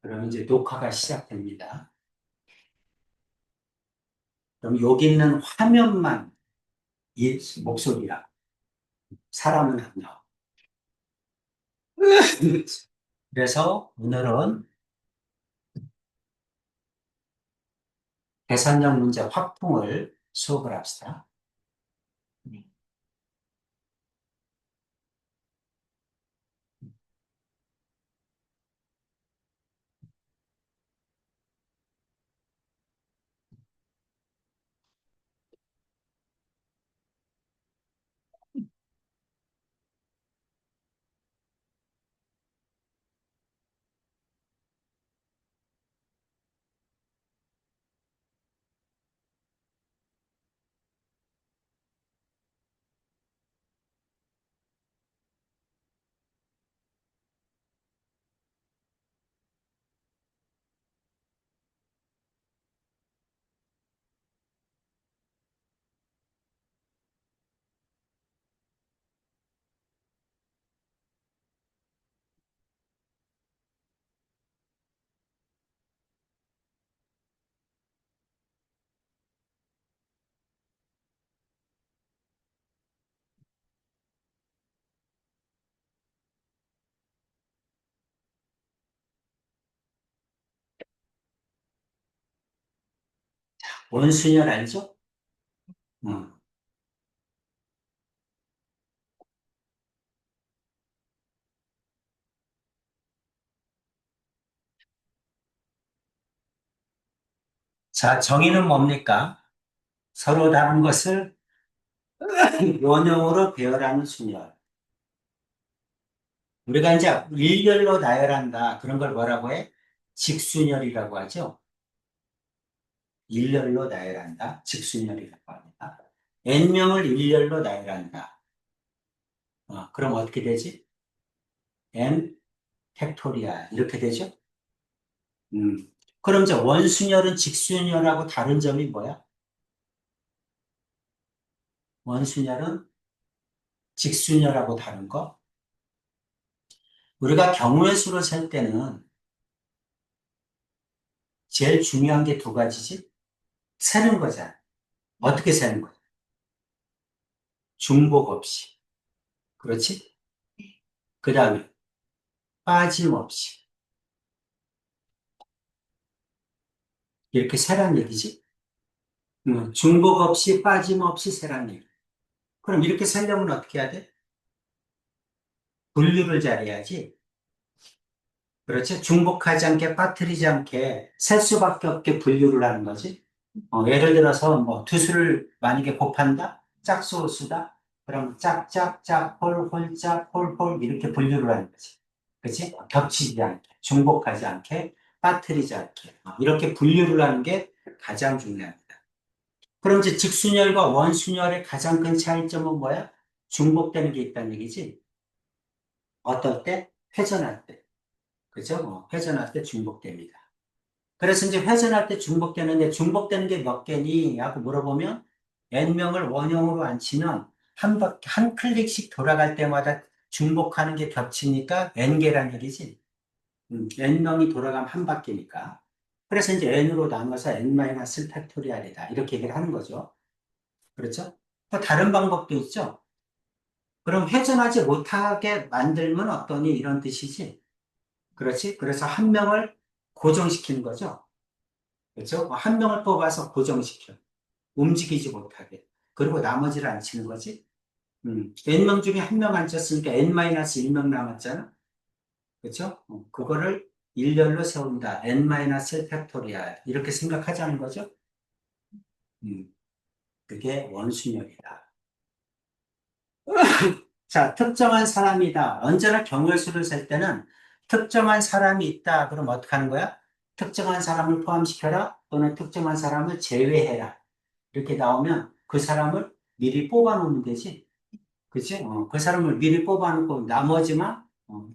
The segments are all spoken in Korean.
그럼 이제 녹화가 시작됩니다. 그럼 여기 있는 화면만 이 목소리라 사람은 안 나와. 그래서 오늘은 계산력 문제 확통을 수업을 합시다. 원순열 알죠? 음. 자, 정의는 뭡니까? 서로 다른 것을 원형으로 배열하는 순열. 우리가 이제 일렬로 나열한다. 그런 걸 뭐라고 해? 직순열이라고 하죠. 일렬로 나열한다. 직순열이라고 합니다. n명을 일렬로 나열한다. 그럼 어떻게 되지? n 팩토리아 이렇게 되죠? 음. 그럼 이제 원순열은 직순열하고 다른 점이 뭐야? 원순열은 직순열하고 다른 거? 우리가 경우의 수를 셀 때는 제일 중요한 게 두 가지지? 세는 거잖아. 어떻게 세는 거야? 중복 없이. 그렇지? 그 다음에 빠짐없이. 이렇게 세란 얘기지? 중복 없이 빠짐없이 세란 얘기. 그럼 이렇게 세려면 어떻게 해야 돼? 분류를 잘해야지. 그렇지? 중복하지 않게, 빠뜨리지 않게 셀 수밖에 없게 분류를 하는 거지. 예를 들어서 뭐 두수를 만약에 곱한다? 짝수, 홀수다? 그럼 짝, 짝, 짝, 홀, 홀, 짝, 홀, 홀 이렇게 분류를 하는 거지. 그렇지? 겹치지 않게, 중복하지 않게, 빠뜨리지 않게. 이렇게 분류를 하는 게 가장 중요합니다. 그럼 이제 직순열과 원순열의 가장 큰 차이점은 뭐야? 중복되는 게 있다는 얘기지. 어떨 때? 회전할 때. 그죠? 회전할 때 중복됩니다. 그래서 이제 회전할 때 중복되는데 중복되는 게 몇 개니? 하고 물어보면 n명을 원형으로 안 치면 한 클릭씩 돌아갈 때마다 중복하는 게 겹치니까 n개란 얘기지. n명이 돌아가면 한 바퀴니까. 그래서 이제 n으로 나눠서 n-팩토리알이다. 이렇게 얘기를 하는 거죠. 그렇죠? 또 다른 방법도 있죠. 그럼 회전하지 못하게 만들면 어떠니? 이런 뜻이지. 그렇지? 그래서 한 명을 고정시키는 거죠. 그렇죠? 한 명을 뽑아서 고정시켜. 움직이지 못하게. 그리고 나머지를 안 치는 거지. N명 중에 한 명 안 쳤으니까 N-1명 남았잖아. 그렇죠? 그거를 일렬로 세운다. N-1 팩토리알. 이렇게 생각하자는 거죠. 음, 그게 원순열이다. 자, 특정한 사람이다. 언제나 경우의 수를 셀 때는 특정한 사람이 있다. 그럼 어떻게 하는 거야? 특정한 사람을 포함시켜라. 또는 특정한 사람을 제외해라. 이렇게 나오면 그 사람을 미리 뽑아놓으면 되지. 그치? 그 사람을 미리 뽑아놓고 나머지만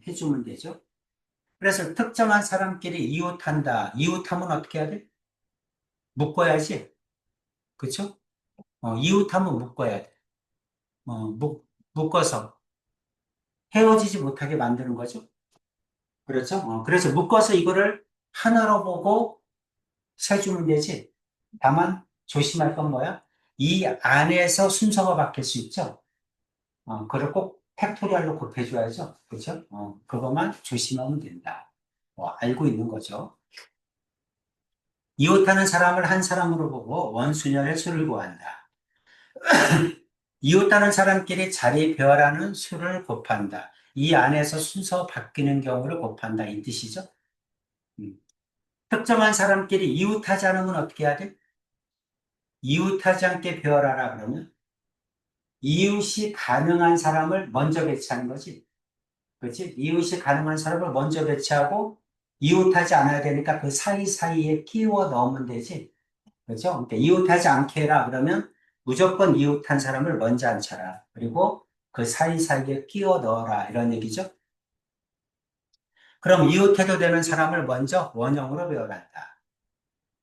해주면 되죠. 그래서 특정한 사람끼리 이웃한다. 이웃하면 어떻게 해야 돼? 묶어야지. 그쵸? 이웃하면 묶어야 돼. 묶어서 헤어지지 못하게 만드는 거죠. 그렇죠? 그래서 묶어서 이거를 하나로 보고 세주면 되지. 다만 조심할 건 뭐야? 이 안에서 순서가 바뀔 수 있죠? 그걸 꼭 팩토리얼로 곱해줘야죠. 그렇죠? 그것만 조심하면 된다. 알고 있는 거죠. 이웃하는 사람을 한 사람으로 보고 원수녀의 수를 구한다. 이웃하는 사람끼리 자리 배열하는 수를 곱한다. 이 안에서 순서 바뀌는 경우를 곱한다. 이 뜻이죠. 음. 특정한 사람끼리 이웃하지 않으면 어떻게 해야 돼? 이웃하지 않게 배열하라 그러면 이웃이 가능한 사람을 먼저 배치하는 거지. 그렇지? 이웃이 가능한 사람을 먼저 배치하고 이웃하지 않아야 되니까 그 사이사이에 끼워 넣으면 되지. 그렇죠? 그러니까 이웃하지 않게 해라 그러면 무조건 이웃한 사람을 먼저 앉혀라. 그리고 그 사이사이에 끼워 넣어라. 이런 얘기죠. 그럼 이웃해도 되는 사람을 먼저 원형으로 배열한다.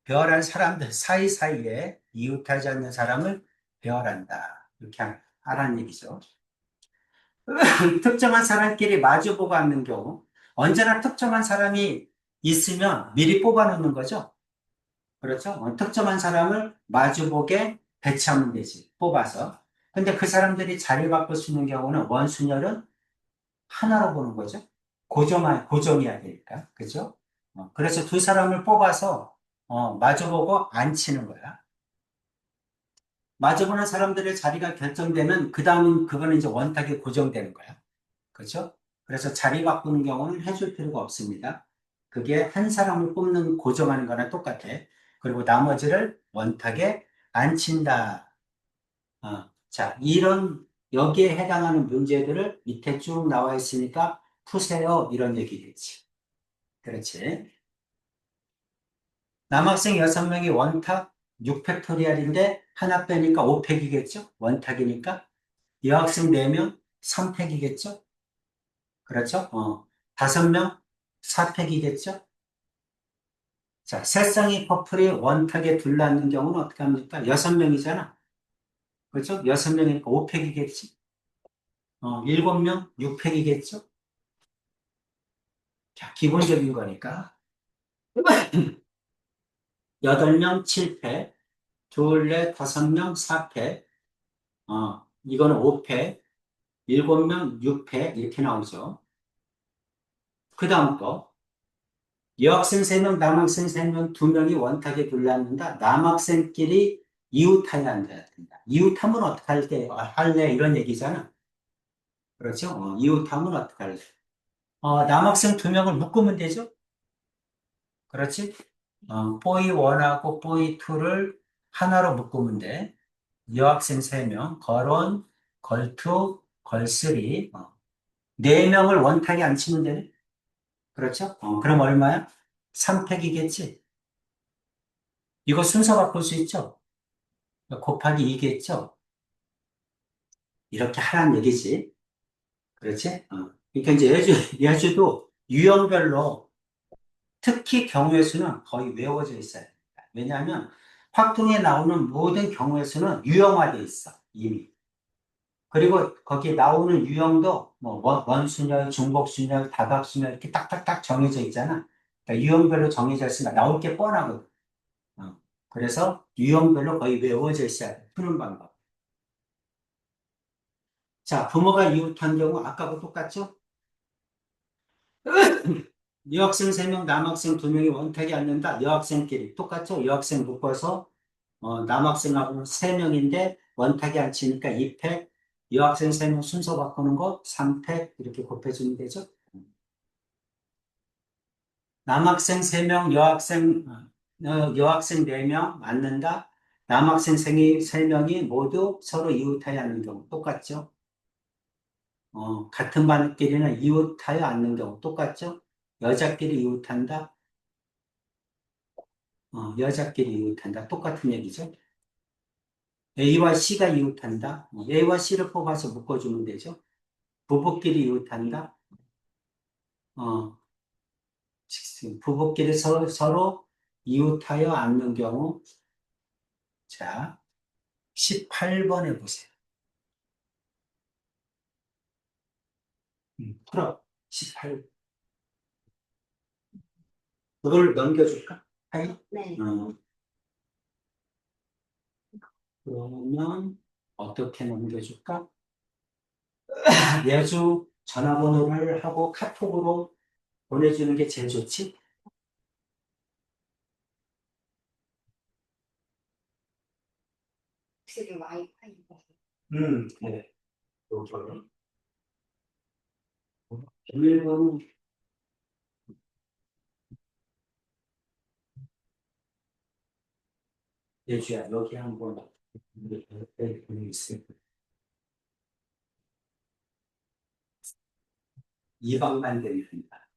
배열한 사람들 사이사이에 이웃하지 않는 사람을 배열한다. 이렇게 하라는 얘기죠. 특정한 사람끼리 마주보고 앉는 경우, 언제나 특정한 사람이 있으면 미리 뽑아놓는 거죠. 그렇죠? 특정한 사람을 마주보게 배치하면 되지. 뽑아서. 근데 그 사람들이 자리를 바꿀 수 있는 경우는 원순열은 하나로 보는 거죠. 고정이어야 되니까. 그죠? 그래서 두 사람을 뽑아서, 마주보고 앉히는 거야. 마주보는 사람들의 자리가 결정되면, 그 다음은 그거는 이제 원탁에 고정되는 거야. 그렇죠? 그래서 자리 바꾸는 경우는 해줄 필요가 없습니다. 그게 한 사람을 뽑는 고정하는 거랑 똑같아. 그리고 나머지를 원탁에 앉힌다. 자, 이런 여기에 해당하는 문제들을 밑에 쭉 나와 있으니까 푸세요. 이런 얘기겠지. 그렇지. 남학생 6명이 원탁 6팩토리얼인데 하나 빼니까 5팩이겠죠? 원탁이니까. 여학생 4명 3팩이겠죠? 그렇죠? 5명 4팩이겠죠? 자, 세 쌍의 커플이 원탁에 둘러앉는 경우는 어떻게 합니까? 6명이잖아. 그렇죠? 6명이니까 5팩이겠지? 7명 6팩이겠죠? 자, 기본적인 거니까. 8명 7팩, 둘, 넷, 5명 4팩, 이거는 5팩, 7명 6팩, 이렇게 나오죠. 그 다음 거. 여학생 3명, 남학생 3명, 2명이 원탁에 둘러앉는다. 남학생끼리 이웃하여 앉아야 된다. 이웃하면 어떡할 때, 할래? 이런 얘기잖아. 그렇죠? 이웃하면 어떡할래? 남학생 2명을 묶으면 되죠? 그렇지? 보이 1하고 보이 2를 하나로 묶으면 돼. 여학생 3명, 걸원, 걸투, 걸쓰리. 4명을 원탁에 앉히면 되네. 그렇죠? 그럼 얼마야? 3팩이겠지? 이거 순서 바꿀 수 있죠? 곱하기 2겠죠? 이렇게 하라는 얘기지. 그렇지? 그러니까 이제 예주도 유형별로 특히 경우의 수는 거의 외워져 있어야 됩니다. 왜냐하면 확통에 나오는 모든 경우의 수는 유형화되어 있어, 이미. 그리고 거기에 나오는 유형도 뭐 원순열, 중복순열, 다각순열 이렇게 딱딱딱 정해져 있잖아. 그러니까 유형별로 정해져 있으니까 나올 게 뻔하거든. 어. 그래서 유형별로 거의 외워져 있어야 돼. 푸는 방법. 자, 부모가 이웃한 경우 아까하고 똑같죠? 여학생 3명, 남학생 2명이 원탁에 앉는다. 여학생끼리 똑같죠? 여학생 묶어서 남학생하고는 3명인데 원탁에 앉히니까 2팩, 여학생 3명 순서 바꾸는 거 3팩 이렇게 곱해주면 되죠? 남학생 3명, 여학생 4명 앉는다. 남학생 3명이 모두 서로 이웃하여 앉는 경우 똑같죠? 같은 반끼리는 이웃하여 앉는 경우 똑같죠? 여자끼리 이웃한다. 여자끼리 이웃한다. 똑같은 얘기죠. A와 C가 이웃한다. A와 C를 뽑아서 묶어주면 되죠. 부부끼리 이웃한다. 어, 부부끼리 서로 이웃하여 앉는 경우. 자, 18번에 보세요. 풀어. 18. 그걸 넘겨줄까? 하이? 네. 그러면 어떻게 넘겨줄까? 예주 전화번호를 하고 카톡으로 보내주는 게 제일 좋지? 확실히 와이파이. 네. 요거를. 비밀번호, 예주야, 여기 한번 있어. 2박만 됩니다.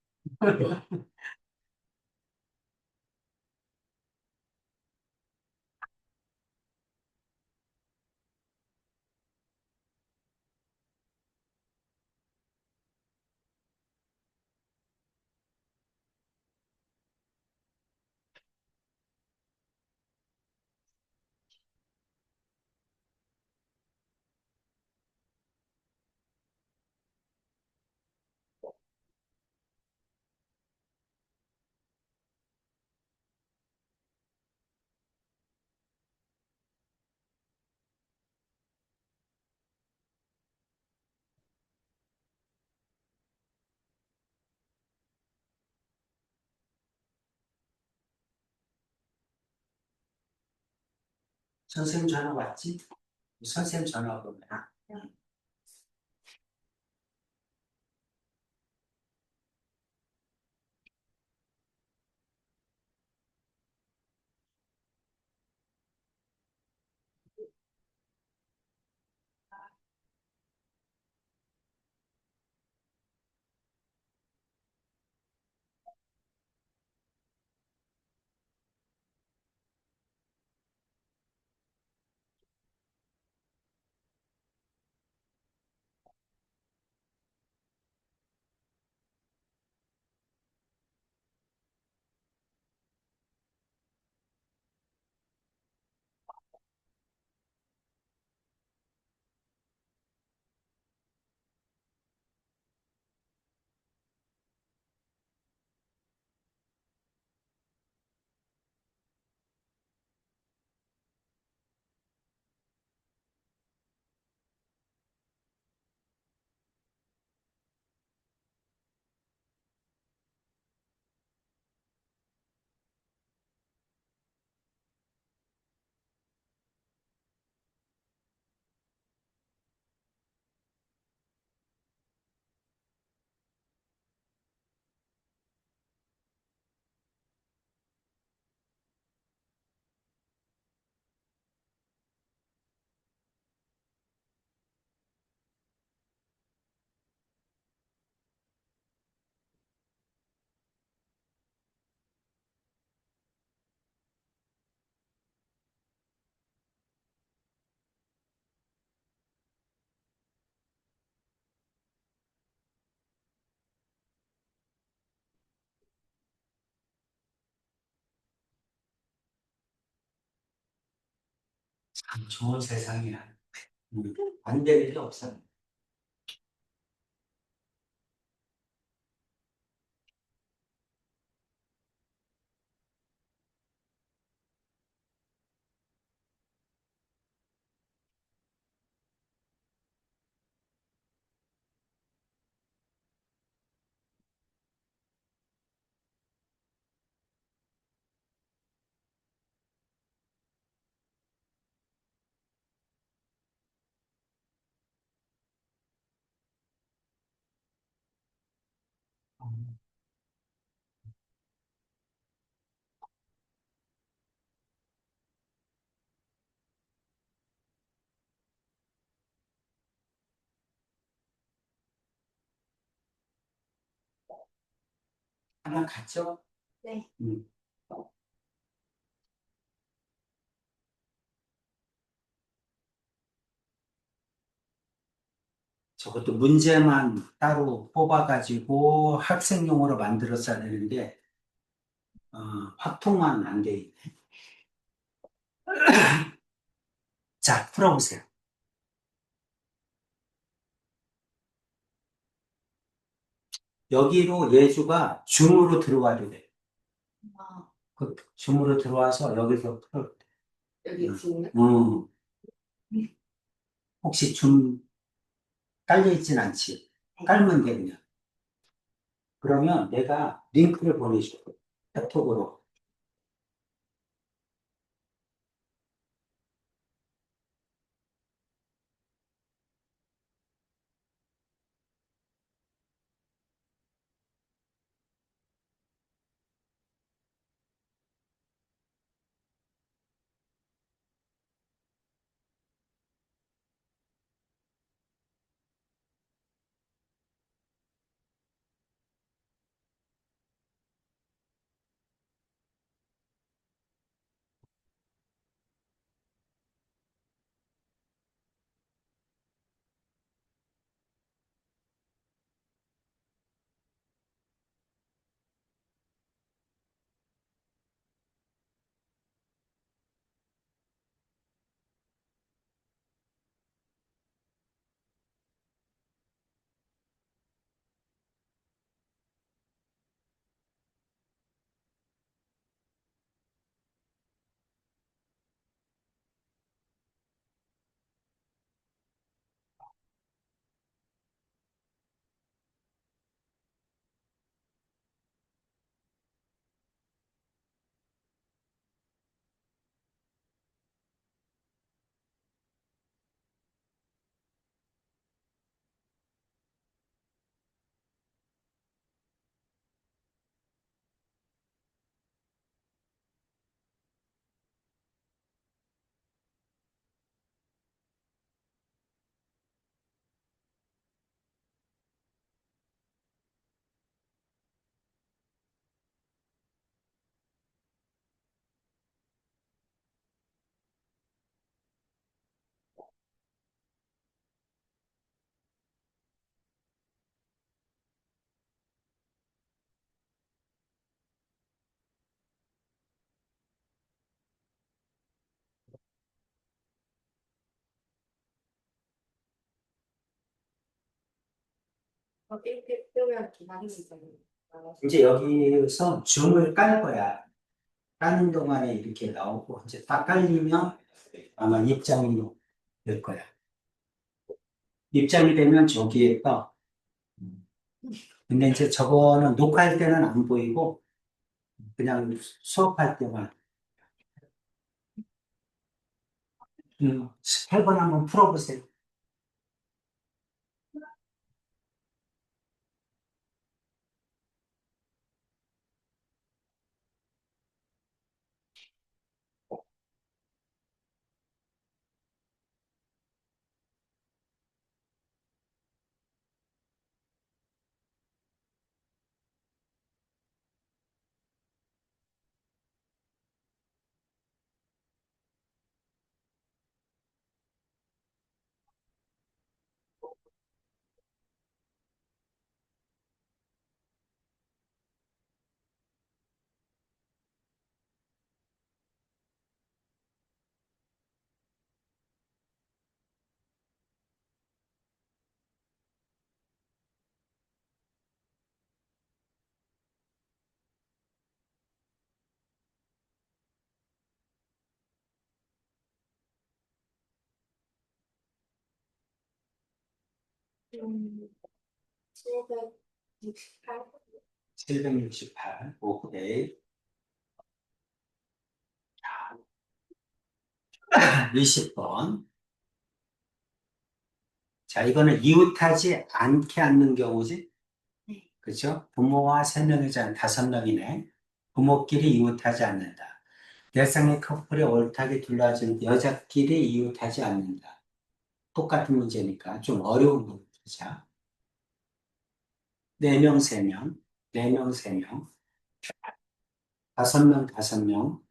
선생님 전화 왔지? 선생님 전화 오면. 참 좋은 세상이야. 안 될 일이 없어. 하나 갔죠? 네. 음. 저것도 문제만 따로 뽑아가지고 학생용으로 만들었어야 되는데, 확통만 안 돼 있네. 자, 풀어보세요. 여기로 예주가 중으로 들어와야 돼. 아, 그 줌으로 들어와서 여기서 풀어. 여기 응. 줌을? 응. 혹시 줌 깔려 있진 않지? 깔면 돼, 그냥. 그러면 내가 링크를 보내줄게. 카톡으로. 이렇게 뜨면 기다리고 있잖아요. 이제 여기서 줌을 깔 거야. 까는 동안에 이렇게 나오고, 이제 딱 깔리면 아마 입장이 될 거야. 입장이 되면 저기에 떠. 근데 이제 저거는 녹화할 때는 안 보이고, 그냥 수업할 때만. 8번 한번 풀어보세요. 음, 768. 768. 오케이. 20번. 자, 이거는 이웃하지 않게 앉는 경우지. 네. 그죠? 부모와 세 명이 자, 다섯 명이네. 부모끼리 이웃하지 않는다. 대상의 커플이 올타게 둘러진 여자끼리 이웃하지 않는다. 똑같은 문제니까 좀 어려운 문제자. 네 명, 세 명. 네 명, 세 명. 다섯 명, 다섯 명.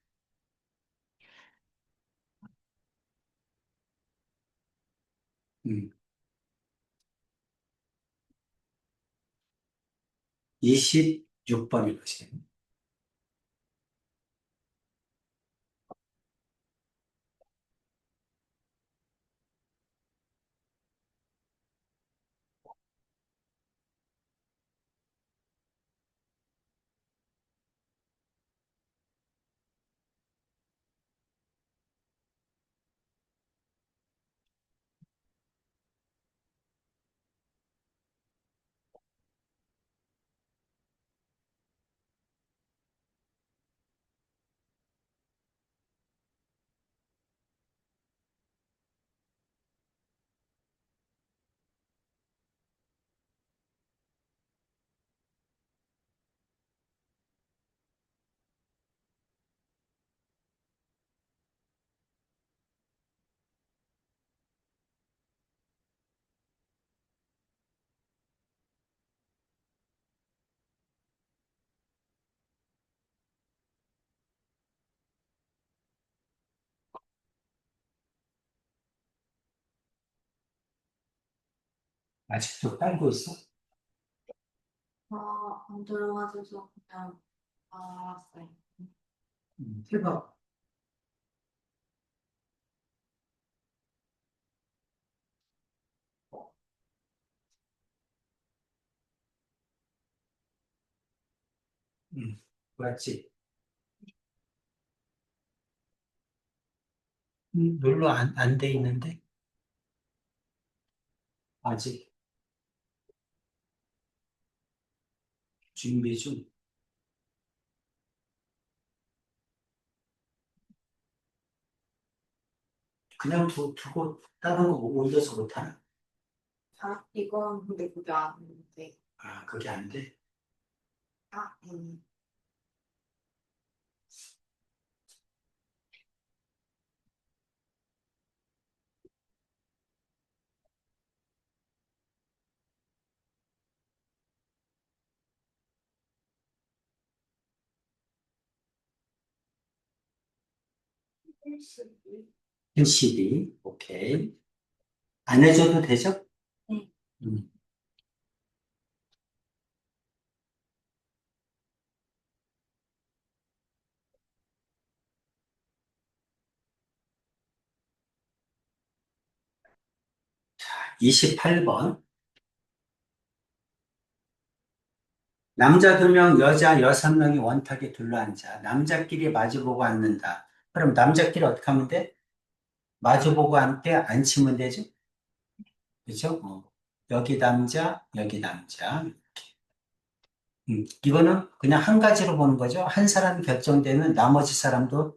26번이거지. 아직도 빨고 있어? 안 들어가져서 그냥 알았어요. 해봐. 맞지? 눌러 안 돼 있는데? 아직 준비 중. 그냥 두고 다른 거 올려서 못하나? 이건 근데 그게 아닌데. 아, 그게 안 돼? 아, 12. 12. 오케이. 안 해줘도 되죠? 네. 음. 28번. 남자 2명, 여자 6명이 원탁에 둘러앉아 남자끼리 마주보고 앉는다. 그럼 남자끼리 어떻게 하면 돼? 마주보고 앉게 앉히면 되죠? 그죠? 여기 남자, 여기 남자. 이거는 그냥 한 가지로 보는 거죠. 한 사람이 결정되면 나머지 사람도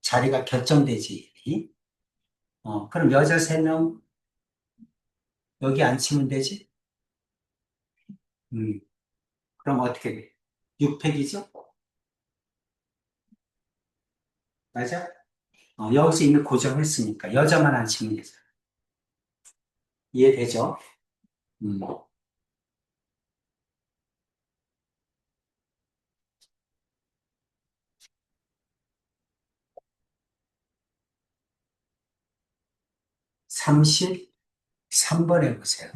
자리가 결정되지. 그럼 여자 3명 여기 앉히면 되지? 음, 그럼 어떻게 돼? 6팩이죠? 맞아? 여기서 이미 고정했으니까 여자만 앉히면 되죠. 이해되죠? 음, 33번 해보세요.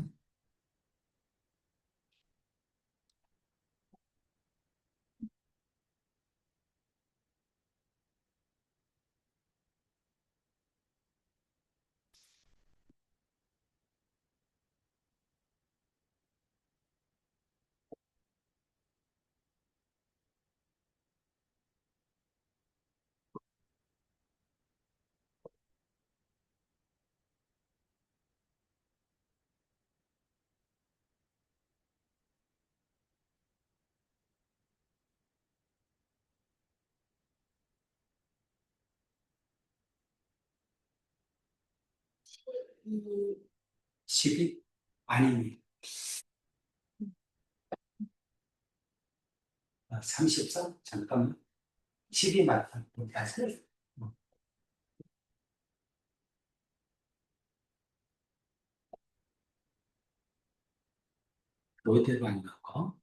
이 12? 아니, 34? 잠깐만. 12 맞다. 맞아요. 로이대로 아닌 거.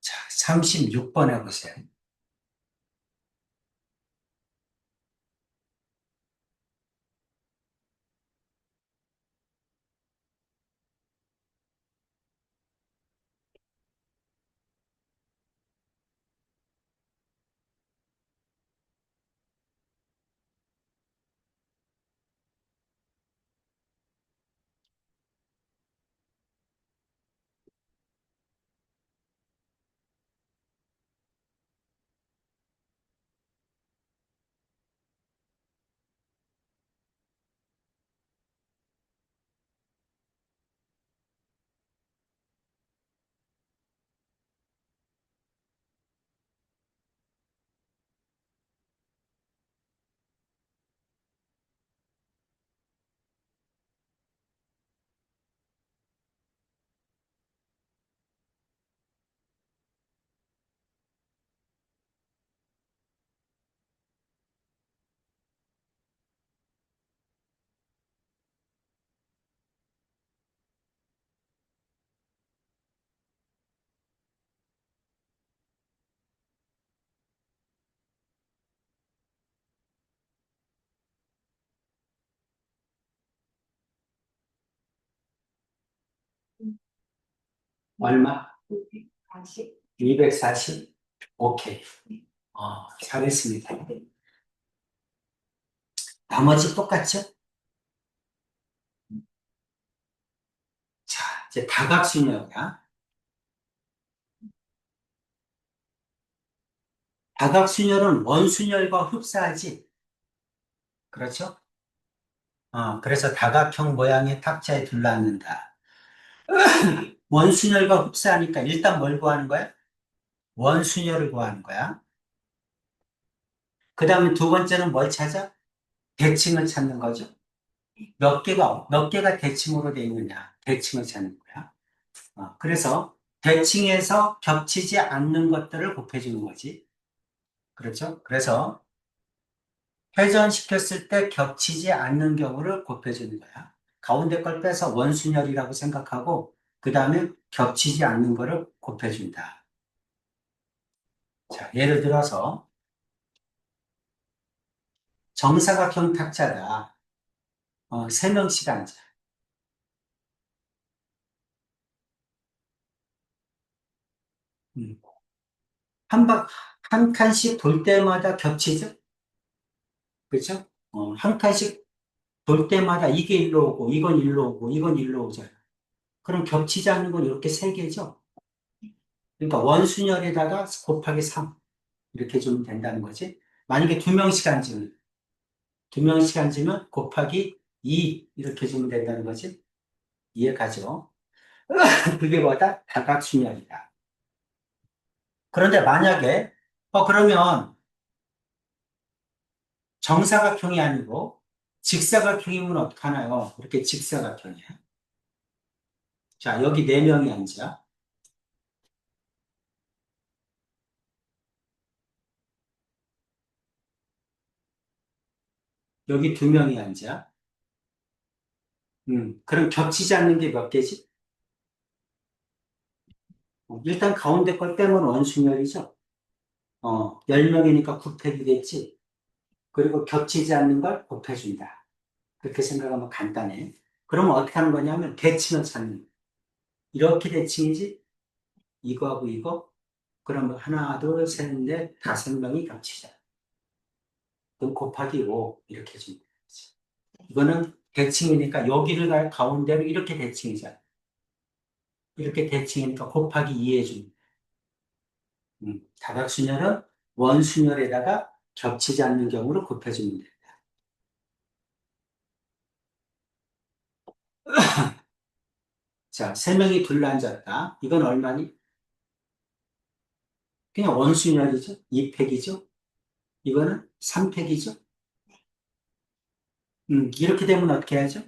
자, 36번 해보세요. 얼마? 240. 240? 오케이. 잘했습니다. 나머지 똑같죠? 자, 이제 다각순열이야. 다각순열은 원순열과 흡사하지. 그렇죠? 그래서 다각형 모양의 탁자에 둘러앉는다. 원순열과 흡사하니까 일단 뭘 구하는 거야? 원순열을 구하는 거야. 그 다음에 두 번째는 뭘 찾아? 대칭을 찾는 거죠. 몇 개가 대칭으로 돼 있느냐. 대칭을 찾는 거야. 그래서 대칭에서 겹치지 않는 것들을 곱해주는 거지. 그렇죠? 그래서 회전시켰을 때 겹치지 않는 경우를 곱해주는 거야. 가운데 걸 빼서 원순열이라고 생각하고 그 다음에 겹치지 않는 거를 곱해준다. 자, 예를 들어서 정사각형 탁자다. 세 명씩 앉아. 음. 한 칸씩 돌 때마다 겹치죠? 그렇죠? 한 칸씩 돌 때마다 이게 일로 오고, 이건 일로 오고, 이건 일로 오잖아. 그럼 겹치지 않는 건 이렇게 세 개죠? 그러니까 원순열에다가 곱하기 3. 이렇게 주면 된다는 거지. 만약에 두 명씩 앉으면 곱하기 2. 이렇게 주면 된다는 거지. 이해 가죠? 그게 뭐다? 다각순열이다. 그런데 만약에, 그러면 정사각형이 아니고 직사각형이면 어떡하나요? 이렇게 직사각형이야. 자, 여기 네 명이 앉아. 여기 두 명이 앉아. 그럼 겹치지 않는 게 몇 개지? 일단 가운데 걸 빼면 원순열이죠. 10명이니까 곱해주겠지. 그리고 겹치지 않는 걸 곱해준다. 그렇게 생각하면 간단해. 그러면 어떻게 하는 거냐면 대칭을 찾는 거야. 이렇게 대칭이지? 이거하고 이거? 그러면 하나, 둘, 셋, 넷, 다섯 명이 겹치자. 그럼 곱하기 5 이렇게 해주면 되지. 이거는 대칭이니까 여기를 가운데로 이렇게 대칭이잖아. 이렇게 대칭이니까 곱하기 2 해주면 다각순열은 원순열에다가 겹치지 않는 경우를 곱해주면 돼. 자, 세 명이 둘러앉았다. 이건 얼마니? 그냥 원순열이죠. 2팩이죠. 이거는 3팩이죠. 이렇게 되면 어떻게 하죠?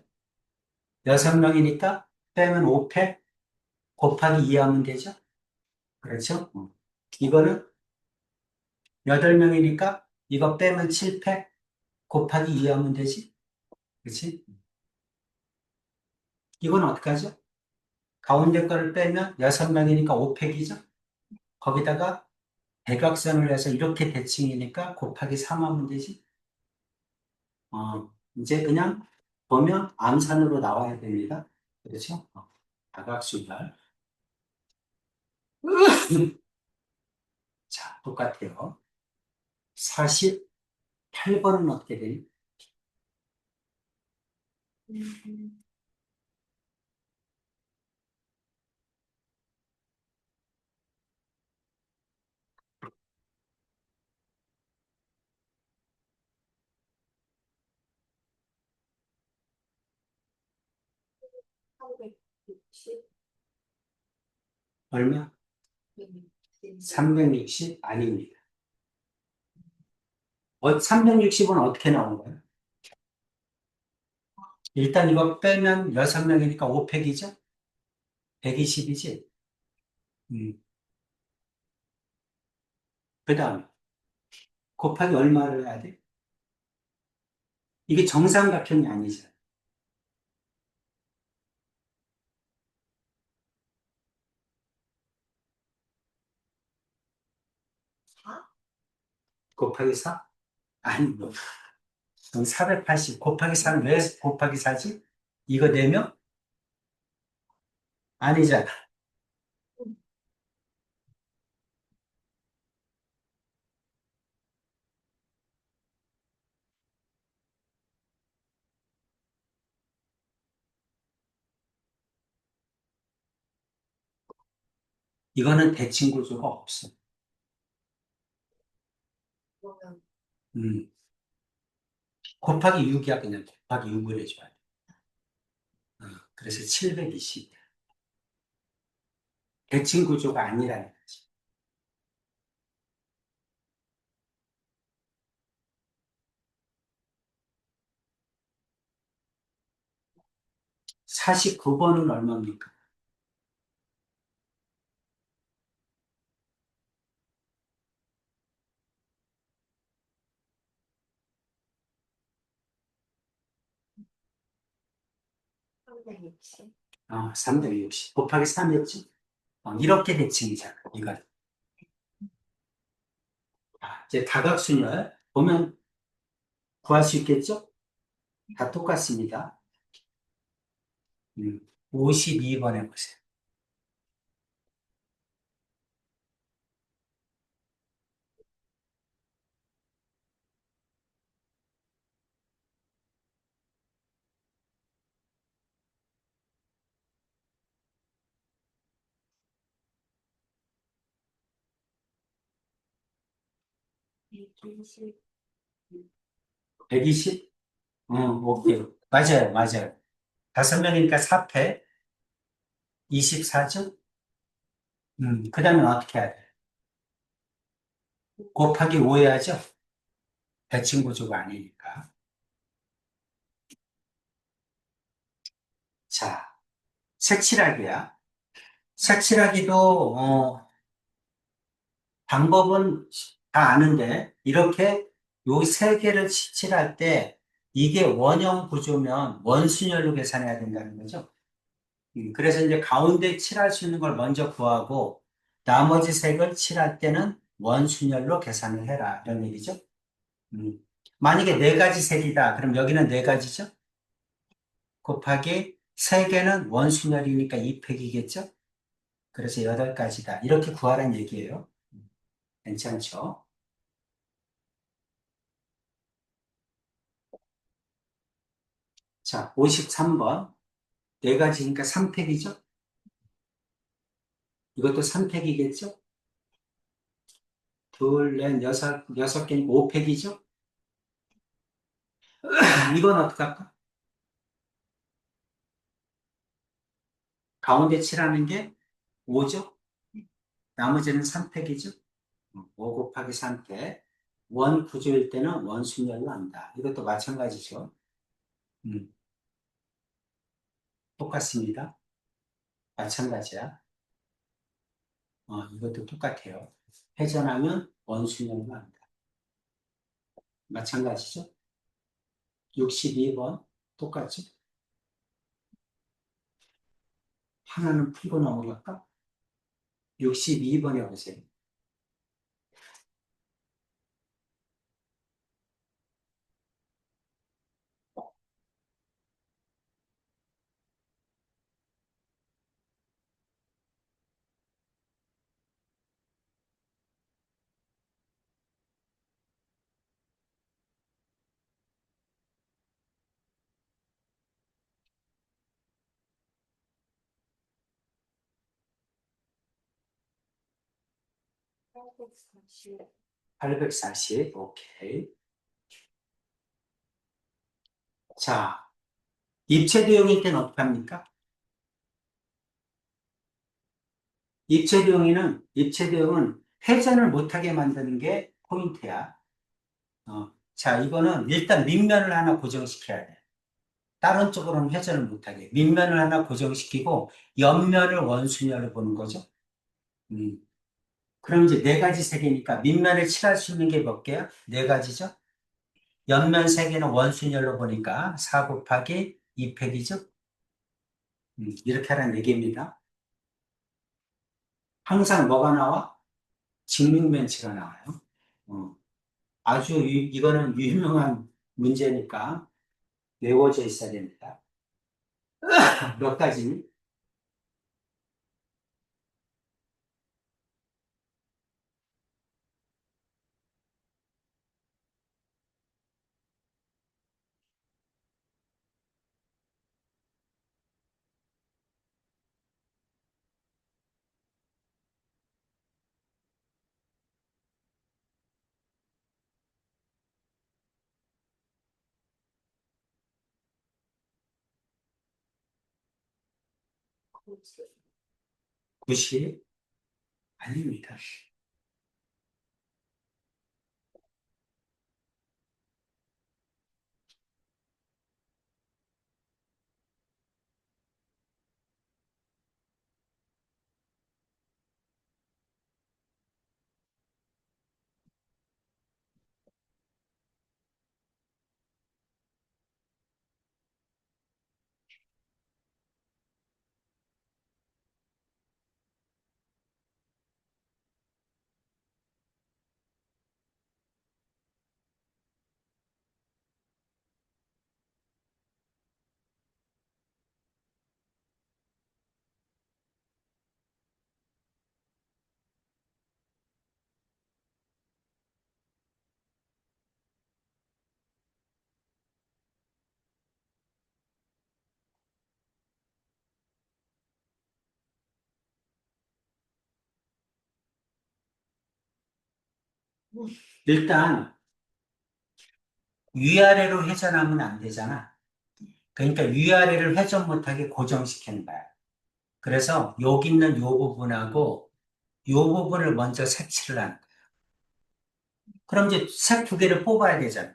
6명이니까 빼면 5팩 곱하기 2 하면 되죠. 그렇죠? 이거는 8명이니까 이거 빼면 7팩 곱하기 2 하면 되지. 그렇지? 이건 어떻게 하죠? 가운데 거를 빼면 6명이니까 5팩이죠. 거기다가 대각선을 해서 이렇게 대칭이니까 곱하기 3 하면 되지. 이제 그냥 보면 암산으로 나와야 됩니다. 그렇죠? 다각순열. 자, 똑같아요. 48번은 어떻게 되니? 음, 360. 얼마? 360? 아닙니다. 360은 어떻게 나온 거예요? 일단 이거 빼면 6명이니까 5팩이죠? 120이지? 그 다음, 곱하기 얼마를 해야 돼? 이게 정삼각형이 아니죠. 곱하기 4? 아니, 뭐. 그럼 480 곱하기 4는 왜 곱하기 4지? 이거 내면? 아니잖아. 이거는 대칭 구조가 없어. 그러면 음. 곱하기 6이야, 그냥 곱하기 6을 해줘야 돼. 그래서 720. 대칭 구조가 아니라는 거지. 49번은 얼마입니까? 360. 360. 곱하기 3이었지? 이렇게 대칭이잖아, 이건. 이제 다각순열 보면 구할 수 있겠죠? 다 똑같습니다. 52번 해보세요. 120. 120? 오케이. 맞아요, 맞아요. 5명이니까 4패, 24죠? 그 다음에 어떻게 해야 돼? 곱하기 5 해야죠? 대칭 구조가 아니니까. 자, 색칠하기야. 색칠하기도, 방법은 다 아는데, 이렇게 요 세 개를 칠할 때, 이게 원형 구조면 원순열로 계산해야 된다는 거죠. 그래서 이제 가운데 칠할 수 있는 걸 먼저 구하고, 나머지 색을 칠할 때는 원순열로 계산을 해라. 이런 얘기죠. 음. 만약에 네 가지 색이다. 그럼 여기는 네 가지죠? 곱하기 세 개는 원순열이니까 2팩이겠죠? 그래서 8가지다. 이렇게 구하라는 얘기예요. 괜찮죠? 자, 53번. 네 가지니까 3팩이죠? 이것도 3팩이겠죠? 둘, 넷, 여섯 개니까 5팩이죠? 이건 어떡할까? 가운데 칠하는 게 5죠? 나머지는 3팩이죠? 5 곱하기 3팩. 원 구조일 때는 원순열로 한다. 이것도 마찬가지죠. 음, 똑같습니다. 마찬가지야. 이것도 똑같아요. 회전하면 원순열로 한다. 마찬가지죠? 62번 똑같죠? 하나는 풀고 넘어갈까? 62번에 보세요. 840. 840, 오케이. 자, 입체도형일 때는 어떻게 합니까? 입체도형은 회전을 못하게 만드는 게 포인트야. 자, 이거는 일단 밑면을 하나 고정시켜야 돼. 다른 쪽으로는 회전을 못하게. 밑면을 하나 고정시키고 옆면을 원순열로 보는 거죠. 음. 그럼 이제 네 가지 색이니까 밑면을 칠할 수 있는 게 몇 개야? 네 가지죠? 옆면 세 개는 원순열로 보니까 4 곱하기 2팩이죠? 이렇게 하라는 얘기입니다. 항상 뭐가 나와? 직육면체가 나와요. 어, 아주 이거는 유명한 문제니까 외워져 있어야 됩니다. 몇 가지? 90? 아닙니다. 일단 위아래로 회전하면 안 되잖아. 그러니까 위아래를 회전 못하게 고정시키는 거야. 그래서 여기 있는 요 부분하고 요 부분을 먼저 색칠을 하는 거야. 그럼 이제 색 두 개를 뽑아야 되잖아.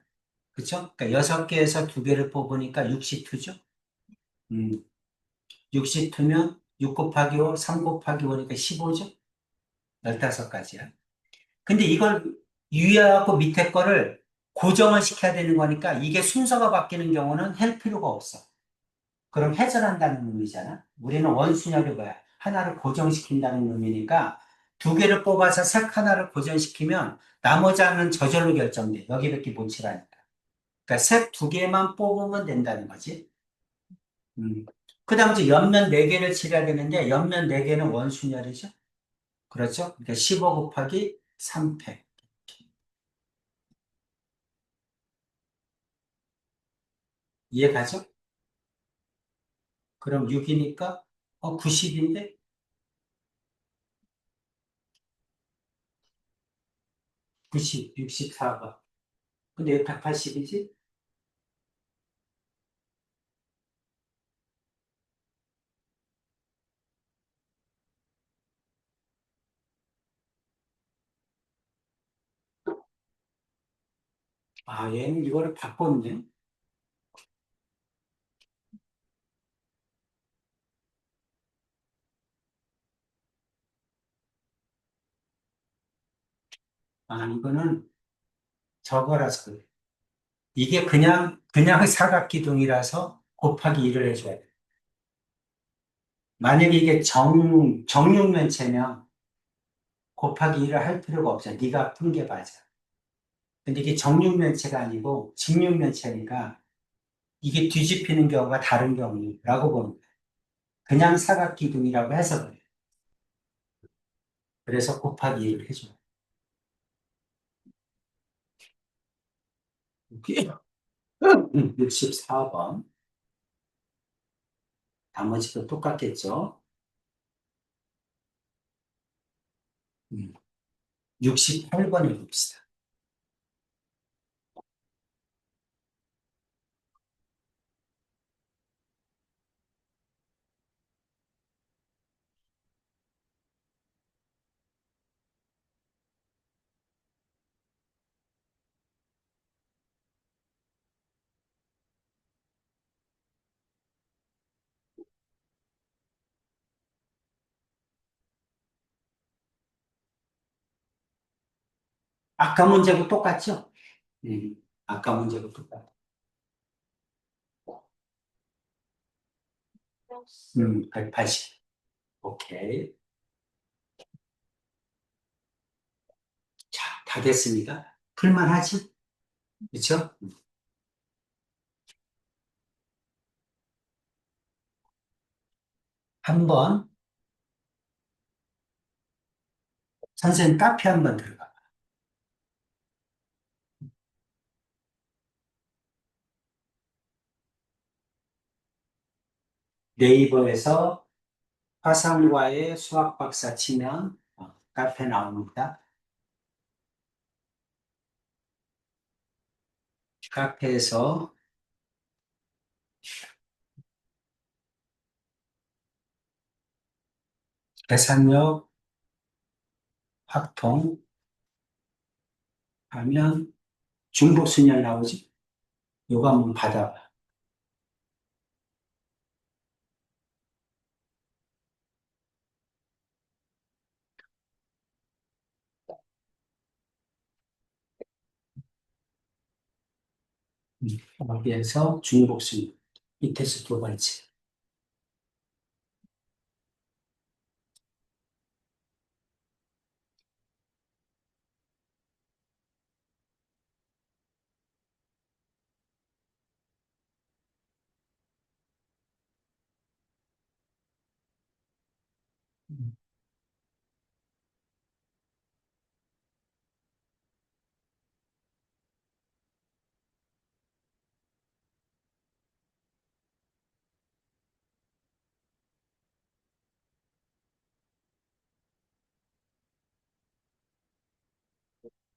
그쵸? 그러니까 여섯 개에서 두 개를 뽑으니까 62죠? 62면 6 곱하기 5, 3 곱하기 5니까 15죠? 15가지야. 근데 이걸 위하고 밑에 거를 고정을 시켜야 되는 거니까 이게 순서가 바뀌는 경우는 할 필요가 없어. 그럼 회전한다는 의미잖아. 우리는 원순열이 뭐야? 하나를 고정시킨다는 의미니까 두 개를 뽑아서 색 하나를 고정시키면 나머지 하나는 저절로 결정돼. 여기밖에 못 칠하니까. 그러니까 색 두 개만 뽑으면 된다는 거지. 그 다음 이제 옆면 네 개를 칠해야 되는데 옆면 네 개는 원순열이죠. 그렇죠? 그러니까 15 곱하기 3팩. 이해가죠? 그럼 6이니까 90인데 90, 64가. 근데 왜 180이지? 아, 얘는 이거를 바꿨네. 아, 이거는 저거라서 그래. 이게 그냥 사각기둥이라서 곱하기 1을 해줘야 돼. 만약에 이게 정육면체면 곱하기 1을 할 필요가 없어. 네가 푼 게 맞아. 근데 이게 정육면체가 아니고 직육면체니까 이게 뒤집히는 경우가 다른 경우라고 보는 거야. 그냥 사각기둥이라고 해서 그래. 그래서 곱하기 1을 해줘. 이게 64번. 나머지도 똑같겠죠? 68번을 봅시다. 아까 문제고 똑같죠? 아까 문제고 똑같아. 180. 오케이. 자, 다 됐습니다. 풀만하지? 그렇죠? 한번 선생님 카페 한번 들어가. 네이버에서 화상과의 수학 박사 치면 카페 나옵니다. 카페에서 계산력 확통 하면 중복순열 나오지? 요거 한번 받아봐. 여기에서 중복순열. 밑에서 두 번째.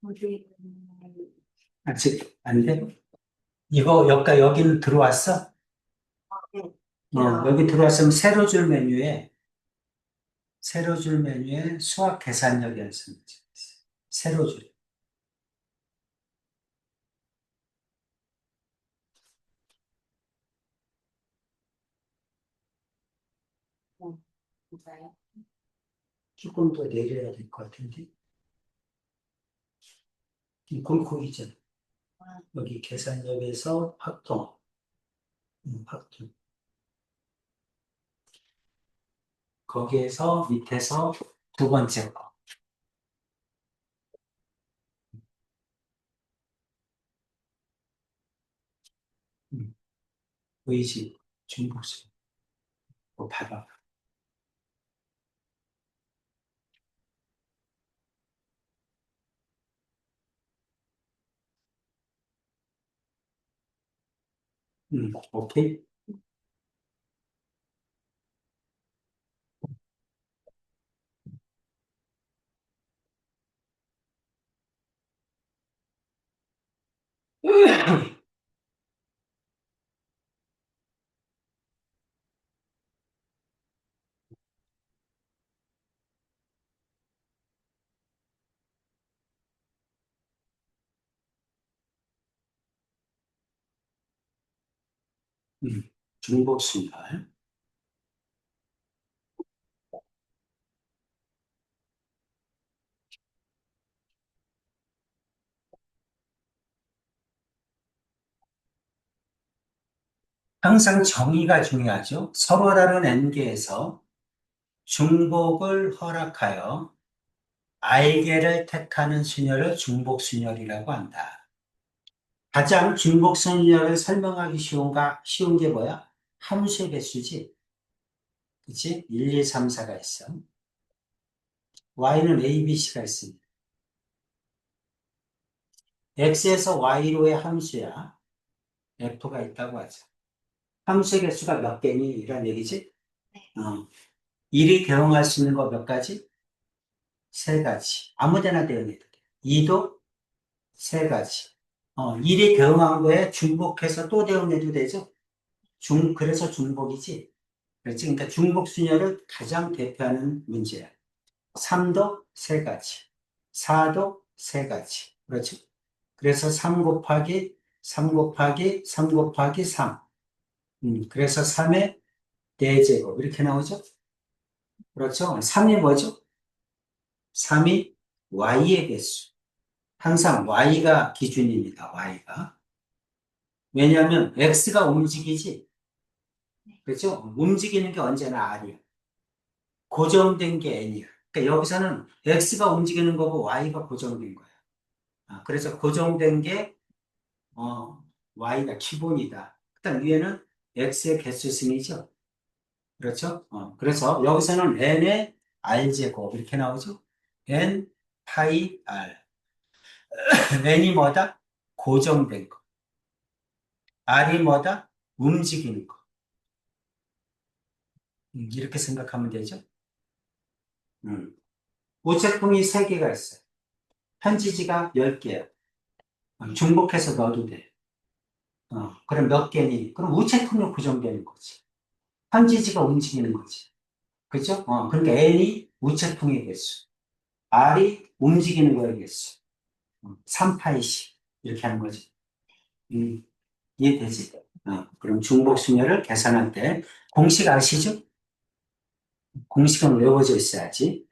어디, 아직 안 돼? 이거 여기는 들어왔어? 네. 여기 들어왔으면 세로 줄 메뉴에 수학 계산력 연습. 세로 줄. 진짜요? 조금 더 내려야 될 것 같은데. 거기잖아. 여기 계산력에서 확통. 확통. 거기에서 밑에서 두 번째 거. 음, 의지, 중복수. 봐봐. 오케이. 중복순열. 항상 정의가 중요하죠. 서로 다른 n개에서 중복을 허락하여 알개를 택하는 순열을 중복순열이라고 한다. 가장 중복순열을 설명하기 쉬운 게 뭐야? 함수의 개수지. 그치? 1, 2, 3, 4가 있어. y는 a, b, c가 있습니다. x에서 y로의 함수야. f가 있다고 하죠. 함수의 개수가 몇 개니? 이런 얘기지? 어. 1이 대응할 수 있는 거 몇 가지? 세 가지. 아무 데나 대응해도 돼. 2도 세 가지. 1이 대응한 거에 중복해서 또 대응해도 되죠? 그래서 중복이지. 그렇지. 그러니까 중복 순열을 가장 대표하는 문제야. 3도 세 가지. 4도 세 가지. 그렇죠. 그래서 3 곱하기 3 곱하기 3 곱하기 3. 그래서 3의 4제곱. 이렇게 나오죠? 그렇죠. 3이 뭐죠? 3이 y의 개수. 항상 y가 기준입니다. y가. 왜냐하면 x가 움직이지. 그렇죠? 움직이는 게 언제나 r이야. 고정된 게 n이야. 그러니까 여기서는 x가 움직이는 거고 y가 고정된 거야. 그래서 고정된 게 y가 기본이다. 그다음 위에는 x의 개수승이죠. 그렇죠? 그래서 여기서는 n의 r제곱 이렇게 나오죠. n 파이 r. n이 뭐다? 고정된 거. r이 뭐다? 움직이는 거. 이렇게 생각하면 되죠. 음. 우체통이 3개가 있어요. 편지지가 10개야. 중복해서 넣어도 돼. 그럼 몇 개니? 그럼 우체통이 고정되는 거지. 편지지가 움직이는 거지. 그죠? 그러니까 n이 우체통의 개수, r이 움직이는 거의 개수. 3파이씩 이렇게 하는 거지. 음, 이해되지? 그럼 중복순열을 계산할 때 공식 아시죠? 공식은 외워져 있어야지.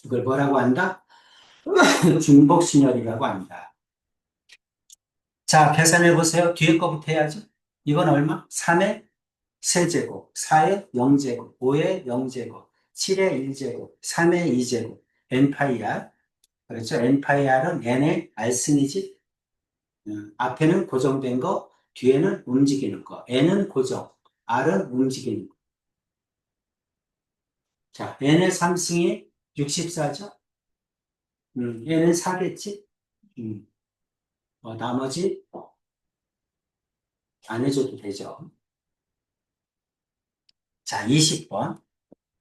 이걸 뭐라고 한다? 중복순열이라고 한다. 자, 계산해 보세요. 뒤에 거부터 해야죠. 이건 얼마? 3의 세제곱, 4의 0제곱, 5의 0제곱, 7의 1제곱, 3의 2제곱, n파이 r. 그렇죠? n파이 r은 n의 r승이지. 앞에는 고정된 거, 뒤에는 움직이는 거. n은 고정, r은 움직이는 거. 자, n의 3승이 64죠? n은 4겠지? 나머지 안 해줘도 되죠. 자, 20번.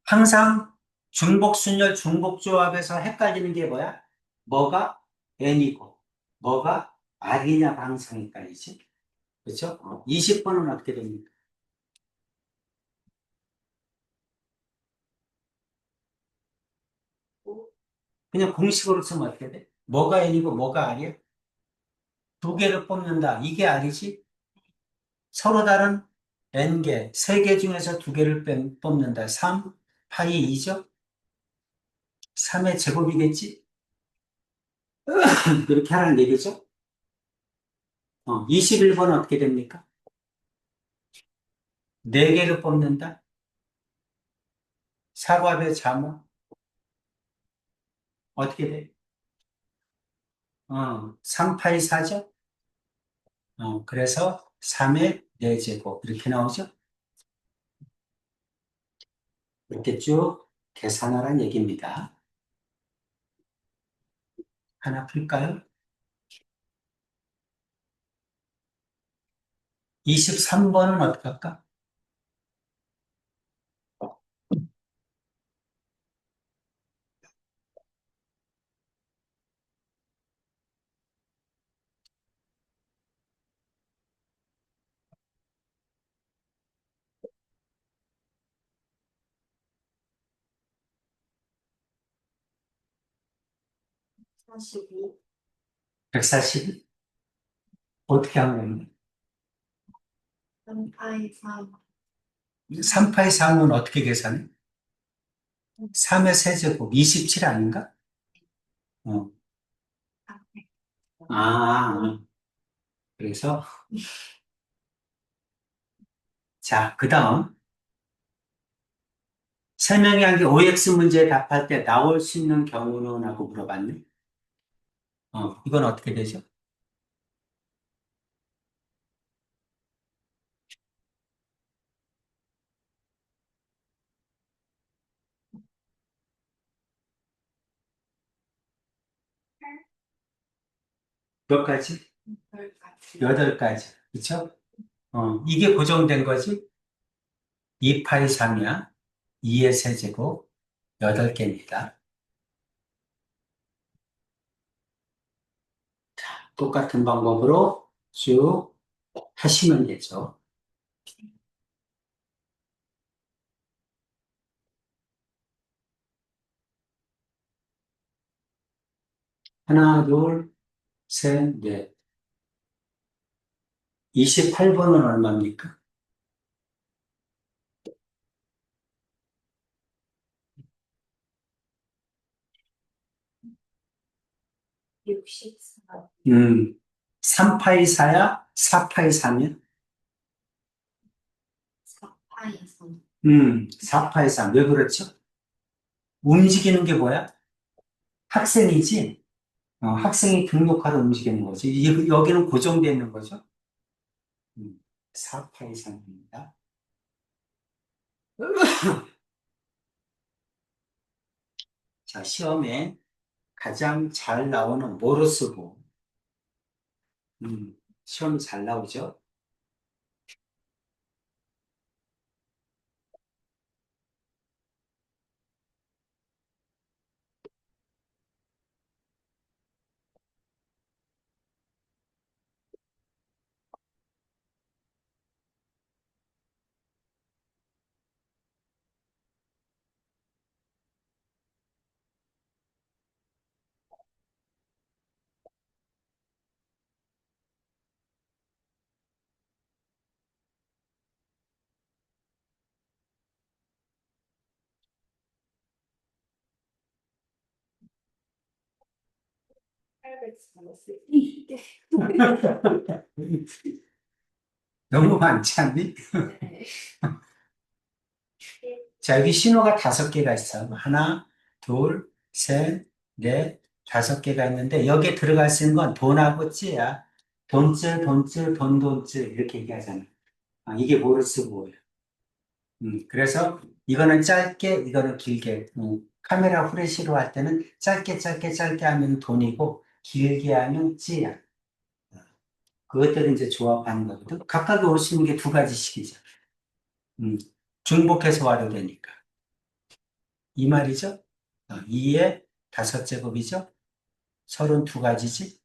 항상 중복순열, 중복조합에서 헷갈리는 게 뭐야? 뭐가 n이고, 뭐가 r이냐 항상 헷갈리지? 그렇죠? 20번은 어떻게 됩니까? 오, 그냥 공식으로 쓰면 어떻게 돼? 뭐가 n이고 뭐가 r이야? 두 개를 뽑는다. 이게 r이지? 서로 다른 n개, 세 개 중에서 두 개를 뽑는다. 3, 파이 2죠? 3의 제곱이겠지? 이렇게 하라는 얘기죠? 21번은 어떻게 됩니까? 네 개를 뽑는다? 사과배 자모? 어떻게 돼? 3파이 4죠? 그래서 3의 4제곱. 이렇게 나오죠? 이렇게 쭉 계산하라는 얘기입니다. 하나 풀까요? 23번은 어떻게 할까? 42, 140? 어떻게 하면 3파이 3, 3파이 3은 어떻게 계산해? 3의 세제곱 27 아닌가? 어. 아, 그래서 자, 그 다음 설명하기 OX 문제 답할 때 나올 수 있는 경우는 하고 물어봤네. 이건 어떻게 되죠? 몇 가지? 8가지. 8가지. 그쵸? 이게 고정된 거지? 2파이 3이야. 2의 세제곱 8개입니다. 똑같은 방법으로 쭉 하시면 되죠. 하나, 둘, 셋, 넷. 28번은 얼마입니까? 64, 3파이 4야? 4파이 3이야? 4파이 3, 4파이 3. 왜 그렇죠? 움직이는 게 뭐야? 학생이지? 학생이 등록하러 움직이는 거지. 여기는 고정되어 있는 거죠? 4파이 3입니다. 자, 시험에 가장 잘 나오는 뭐로 쓰고, 시험 잘 나오죠? 840. 너무 많지 않니? 네. 자, 여기 신호가 5개가 있어. 하나, 둘, 셋, 넷, 5개가 있는데, 여기에 들어갈 수 있는 건 돈하고 찌야. 돈줄, 돈줄, 돈줄, 이렇게 얘기하잖아. 아, 이게 뭐를 쓰고 뭐예요. 그래서 이거는 짧게, 이거는 길게. 카메라 후레쉬로 할 때는 짧게, 짧게, 짧게 하면 돈이고, 길게 하면 찌야. 그것들을 이제 조합하는 거거든. 각각 올 수 있는 게 2가지씩이죠. 음, 중복해서 와도 되니까. 이 말이죠? 2의 5제곱이죠? 32가지지?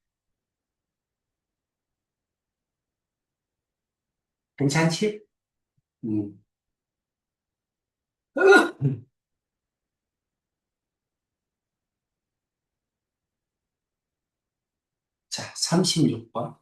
괜찮지? 음. 자, 36번.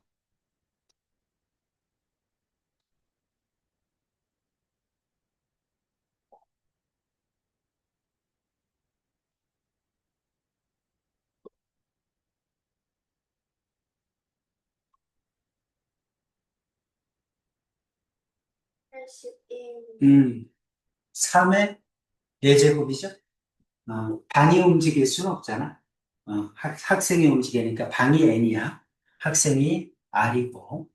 81. 3의 4제곱이죠? 방이 움직일 수는 없잖아. 학생이 움직이니까 방이 n이야. 학생이 r이고.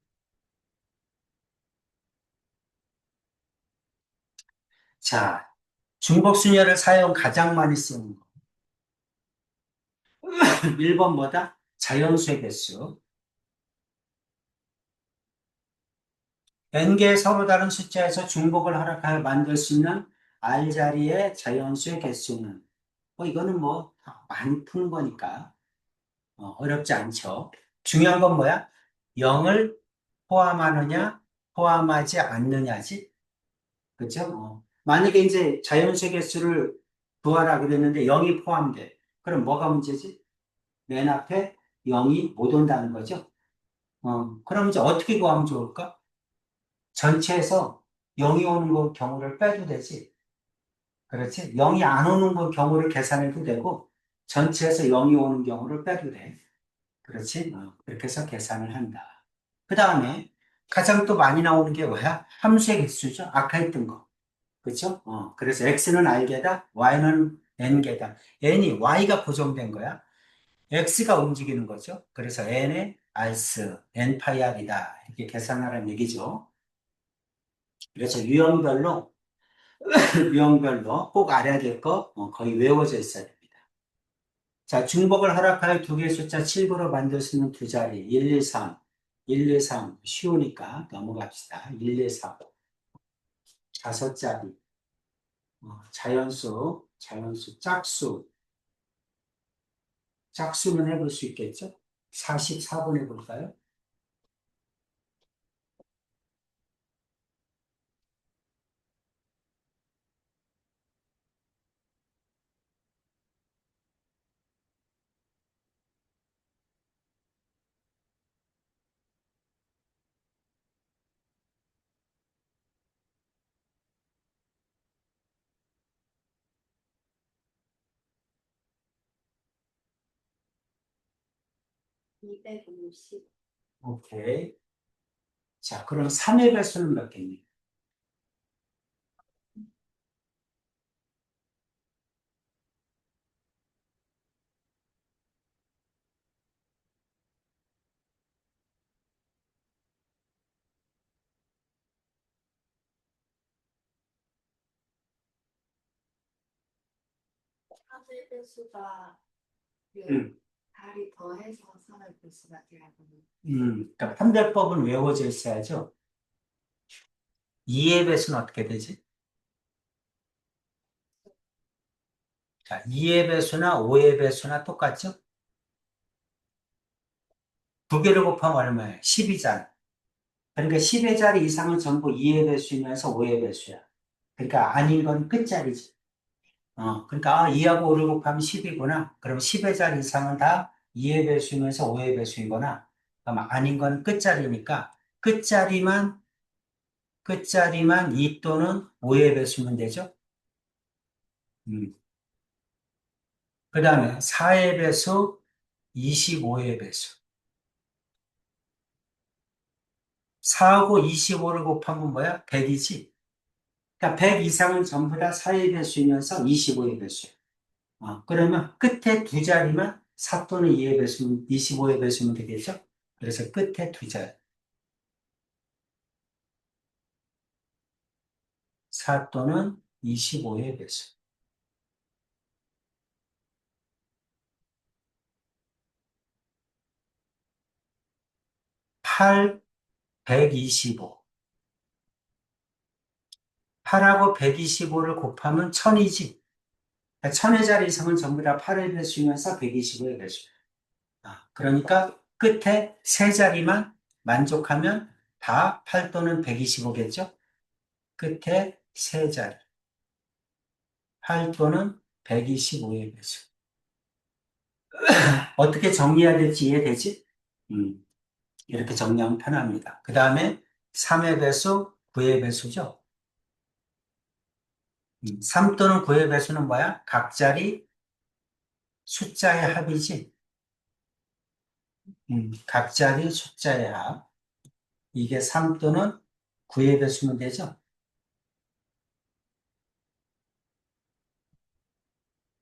자, 중복순열을 사용 가장 많이 쓰는 거. 1번 뭐다? 자연수의 개수. n개의 서로 다른 숫자에서 중복을 허락하여 만들 수 있는 r자리의 자연수의 개수는, 이거는 뭐 많이 푸는 거니까 어렵지 않죠. 중요한 건 뭐야? 0을 포함하느냐 포함하지 않느냐지. 그렇죠? 만약에 이제 자연수의 개수를 구하라 그랬는데 0이 포함돼. 그럼 뭐가 문제지? 맨 앞에 0이 못 온다는 거죠. 그럼 이제 어떻게 구하면 좋을까? 전체에서 0이 오는 거 경우를 빼도 되지. 그렇지? 0이 안 오는 거 경우를 계산해도 되고, 전체에서 0이 오는 경우를 빼도 돼. 그렇지? 그렇게 해서 계산을 한다. 그 다음에 가장 또 많이 나오는 게 뭐야? 함수의 개수죠. 아까 했던 거. 그렇죠? 그래서 x는 r개다, y는 n개다. n이 y가 고정된 거야. x가 움직이는 거죠. 그래서 n의 r스, n 파이 r이다. 이렇게 계산하라는 얘기죠. 그래서 유형별로 유형별로 꼭 알아야 될 거 거의 외워져 있어야 됩니다. 자, 중복을 허락하여 2개의 숫자 7으로 만들 수 있는 2자리 1, 2, 3, 1, 2, 3 쉬우니까 넘어갑시다. 1, 2, 3 5자리 자연수 짝수는 해볼 수 있겠죠? 44번 해볼까요? 이 250. 오케이. 자, 그럼 3의 배수는 몇 개니? 하늘 배수가 음, 달이 더해서 3을 배수가 돼야 되는. 그러니까 판별법은 외워져 있어야죠. 2의 배수는 어떻게 되지? 자, 2의 배수나 5의 배수나 똑같죠? 2개를 곱하면 얼마예요? 10이잖아. 그러니까 10의 자리 이상은 전부 2의 배수이면서 5의 배수야. 그러니까 아닌 건 끝자리지. 그러니까 2하고 5를 곱하면 10이구나. 그럼 10의 자리 이상은 다 2의 배수이면서 5의 배수이거나, 그럼 아닌 건 끝자리니까 끝자리만 2 또는 5의 배수면 되죠. 그 다음에 4의 배수, 25의 배수. 4하고 25를 곱하면 뭐야? 100이지? 그러니까 100 이상은 전부 다 4의 배수이면서 25의 배수야. 그러면 끝에 두 자리만 4 또는 2의 배수면, 25의 배수면 되겠죠? 그래서 끝에 두 자리. 4 또는 25의 배수. 8, 125. 8하고 125를 곱하면 1000이지. 1000의 자리 이상은 전부 다 8의 배수이면서 125의 배수. 그러니까 끝에 세 자리만 만족하면 다 8 또는 125겠죠? 끝에 세 자리. 8 또는 125의 배수. 어떻게 정리해야 될지 이해되지? 음, 이렇게 정리하면 편합니다. 그 다음에 3의 배수, 9의 배수죠? 3 또는 9의 배수는 뭐야? 각 자리 숫자의 합이지? 각 자리 숫자의 합. 이게 3 또는 9의 배수면 되죠?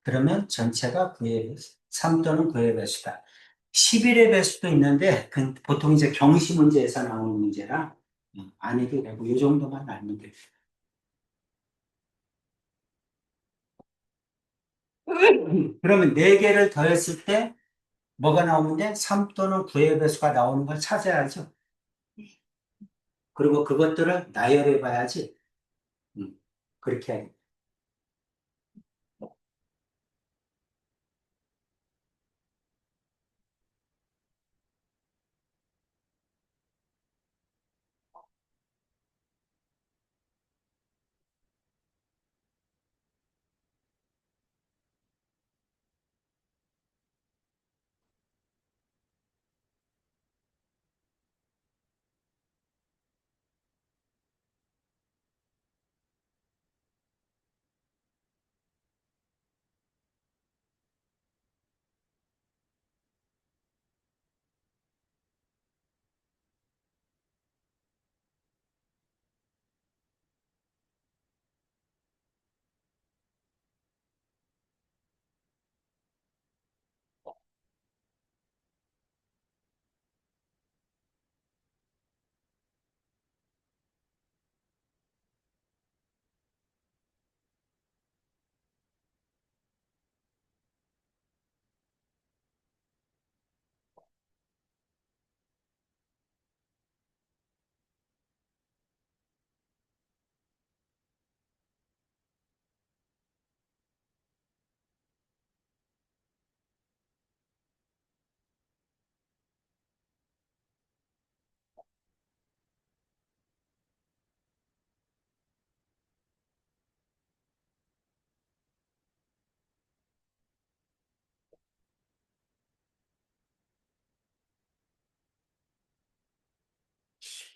그러면 전체가 9의 배수, 3 또는 9의 배수다. 11의 배수도 있는데, 보통 이제 경시 문제에서 나오는 문제라, 안 해도 되고, 이 정도만 알면 돼요. 그러면 4개를 더했을 때, 뭐가 나오면 돼? 3 또는 9의 배수가 나오는 걸 찾아야죠. 그리고 그것들을 나열해 봐야지. 그렇게 해야 돼.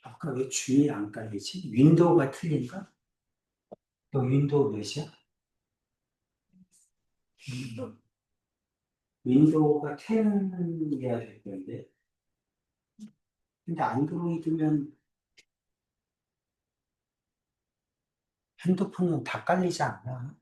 아까 왜 G이 안 깔리지? 윈도우가 틀린가? 또 윈도우 몇이야? 윈도우가 10이어야 될 건데. 근데 안드로이드면 핸드폰은 다 깔리지 않나?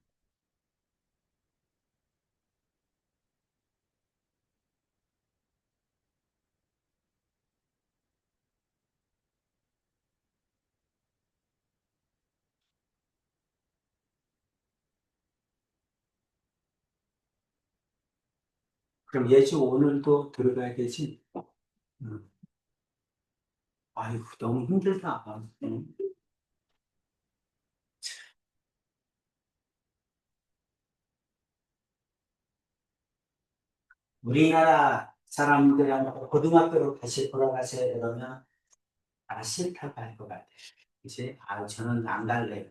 그럼 예주 오늘도 들어가야 되지? 음. 아이고, 너무 힘들다. 우리나라 사람들한테 고등학교로 다시 돌아가셔야 그러면 싫다고 할 것 같아요. 그치? 저는 안 갈래요.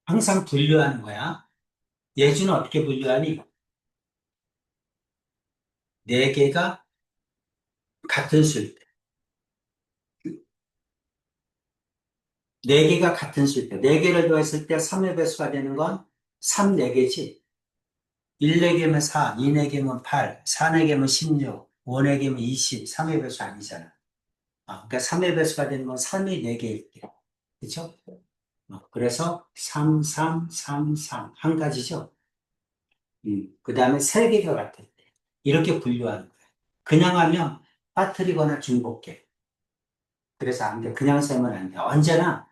항상 분류하는 거야. 예주는 어떻게 분류하니? 네 개가 같은 수일 때. 네 개가 같은 수일 때. 네 개를 더했을 때 3의 배수가 되는 건 3, 4개지. 1, 4개면 4, 2, 4개면 8, 4, 4개면 16, 5, 4개면 20, 3의 배수 아니잖아. 그러니까 3의 배수가 되는 건 3이 4개일 때. 그렇죠? 그래서 3, 3, 3, 3. 한 가지죠? 그 다음에 3개가 같을 때. 이렇게 분류하는 거예요. 그냥 하면 빠뜨리거나 중복해. 그래서 안 돼. 그냥 쓰면 안 돼. 언제나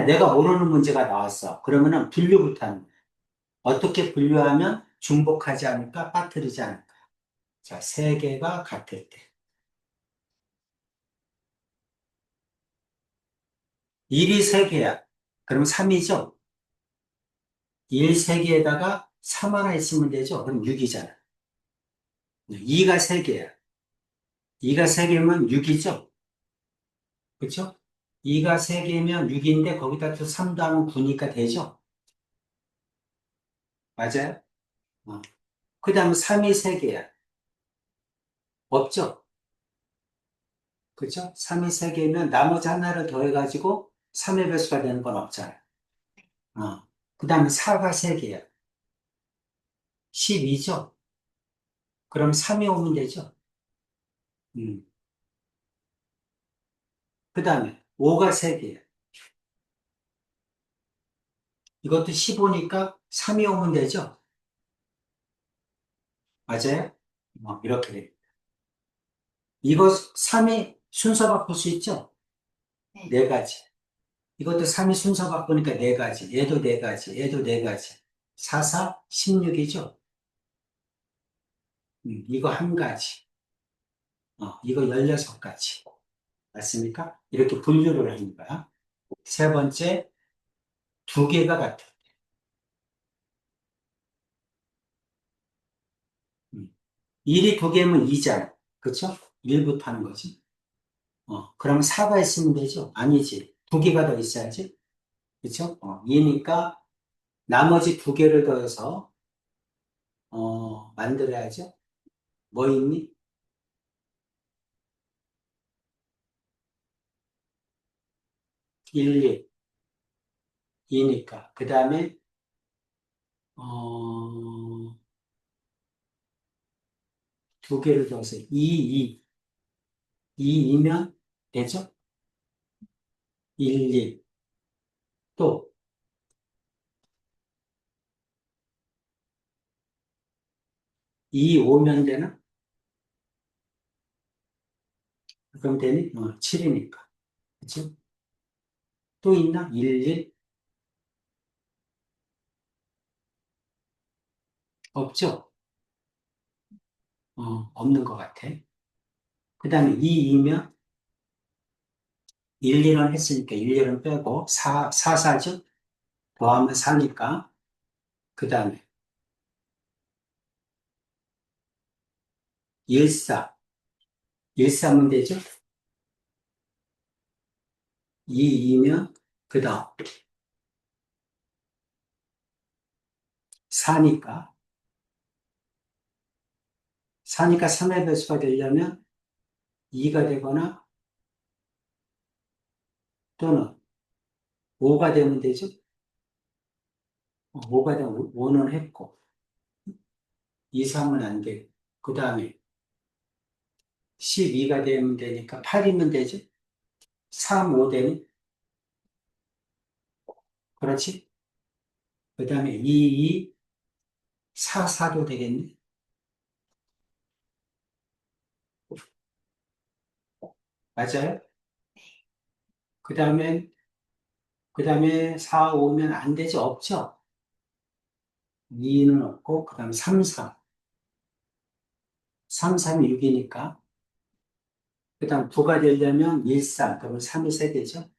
내가 모르는 문제가 나왔어. 그러면은 분류부터 하는 거야. 어떻게 분류하면 중복하지 않을까? 빠뜨리지 않을까? 자, 3개가 같을 때. 1이 3개야. 그럼 3이죠? 1 3개에다가 3 하나 있으면 되죠? 그럼 6이잖아. 2가 3개야. 2가 3개면 6이죠? 그쵸? 2가 3개면 6인데 거기다 또 3 더하면 9니까 되죠? 맞아요? 그 다음 3이 3개야. 없죠? 그쵸? 3이 3개면 나머지 하나를 더해가지고 3의 배수가 되는 건 없잖아. 그 다음에 4가 3개야. 12죠? 그럼 3이 오면 되죠? 음. 그 다음에 5가 3개야. 이것도 15니까 3이 오면 되죠? 맞아요? 이렇게 돼. 이거 3이 순서 바꿀 수 있죠? 네. 네 가지. 이것도 3이 순서 바꾸니까 네 가지. 얘도 네 가지. 얘도 네 가지. 4, 4, 16이죠? 이거 한 가지. 이거 16가지. 맞습니까? 이렇게 분류를 하는 거야. 세 번째, 두 개가 같아. 1이 두 개면 2잖아. 그쵸? 1부터 하는 거지. 그럼 4가 있으면 되죠? 아니지. 두 개가 더 있어야지. 그쵸? 2니까 나머지 두 개를 더해서, 만들어야죠. 뭐 있니? 1, 2, 2니까. 그 다음에, 어, 두 개를 더해서 2, 2. 2이면 되죠? 1, 2. 또, 2 오면 되나? 그럼 되니? 7이니까. 그치? 또 있나? 1, 1? 없죠? 없는 것 같아. 그 다음에 2이면 1, 2는 했으니까 1, 2는 빼고 4, 4, 4죠? 더하면 4니까. 그 다음에 1, 4. 1, 4면 되죠? 2, 2면 그 다음 4니까. 4니까 3의 배수가 되려면 2가 되거나 또는 5가 되면 되죠? 5가 되면 5는 했고 2, 3은 안 되고 그 다음에 12가 되면 되니까 8이면 되죠? 3, 5 되면 그렇지? 그 다음에 2, 2, 4, 4도 되겠네? 맞아요? 그 다음에 4, 5면 안 되지? 없죠? 2는 없고, 그 다음에 3, 3. 3, 3, 6이니까. 그 다음 9가 되려면 1, 3. 그러면 3이 세개죠?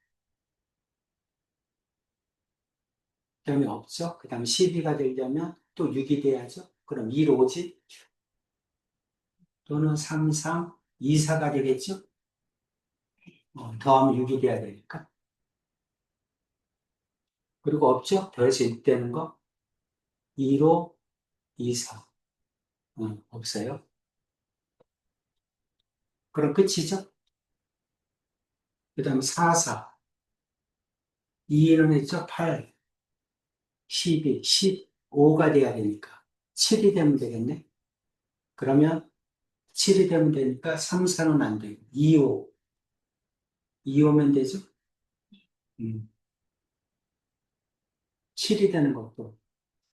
그 다음에 없죠? 그 다음에 12가 되려면 또 6이 돼야죠? 그럼 1, 5지? 또는 3, 3, 2, 4가 되겠죠? 더하면 6이 돼야 되니까. 그리고 없죠? 더해서 6 되는 거? 2로 2, 4. 없어요. 그럼 끝이죠? 그 다음에 4, 4. 2는 했죠? 8, 12, 15가 돼야 되니까. 7이 되면 되겠네? 그러면 7이 되면 되니까 3, 4는 안 되고. 2, 5. 2, 5면 되죠? 음. 7이 되는 것도.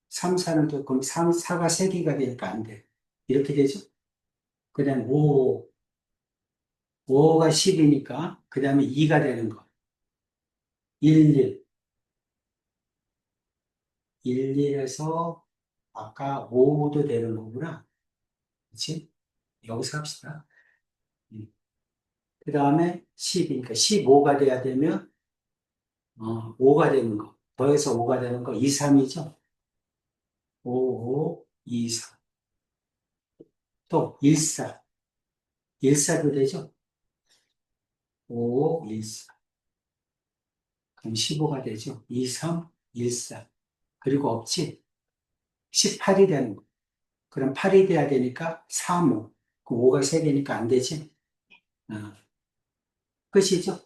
3, 4는 또, 그럼 3, 4가 3개가 되니까 안 돼. 이렇게 되죠? 그 다음에 5, 5가 10이니까, 그 다음에 2가 되는 거. 1, 1. 1, 1에서 아까 5도 되는 거구나. 그치? 여기서 합시다. 그 다음에 10이니까 15가 돼야 되면, 5가 되는 거. 더해서 5가 되는 거 2, 3이죠? 5, 5, 2, 3. 또 1, 4. 1, 4도 되죠? 5, 1, 4. 그럼 15가 되죠? 2, 3, 1, 4. 그리고 없지? 18이 되는 거. 그럼 8이 돼야 되니까 3, 5. 그 5가 3개니까 안 되지? 어, 끝이죠?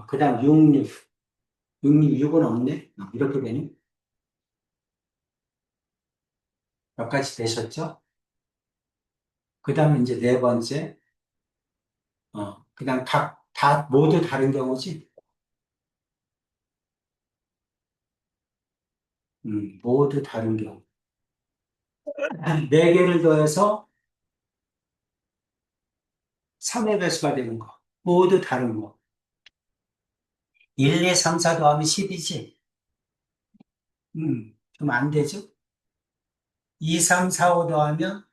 그 다음 6, 6. 6, 6은 없네? 이렇게 되니? 몇 가지 되셨죠? 그 다음에 이제 네 번째. 그 다음 모두 다른 경우지? 모두 다른 경우. 네 개를 더해서 3의 배수가 되는 거. 모두 다른 거. 1, 2, 3, 4 더하면 10이지? 좀 안 되죠? 2, 3, 4, 5 더하면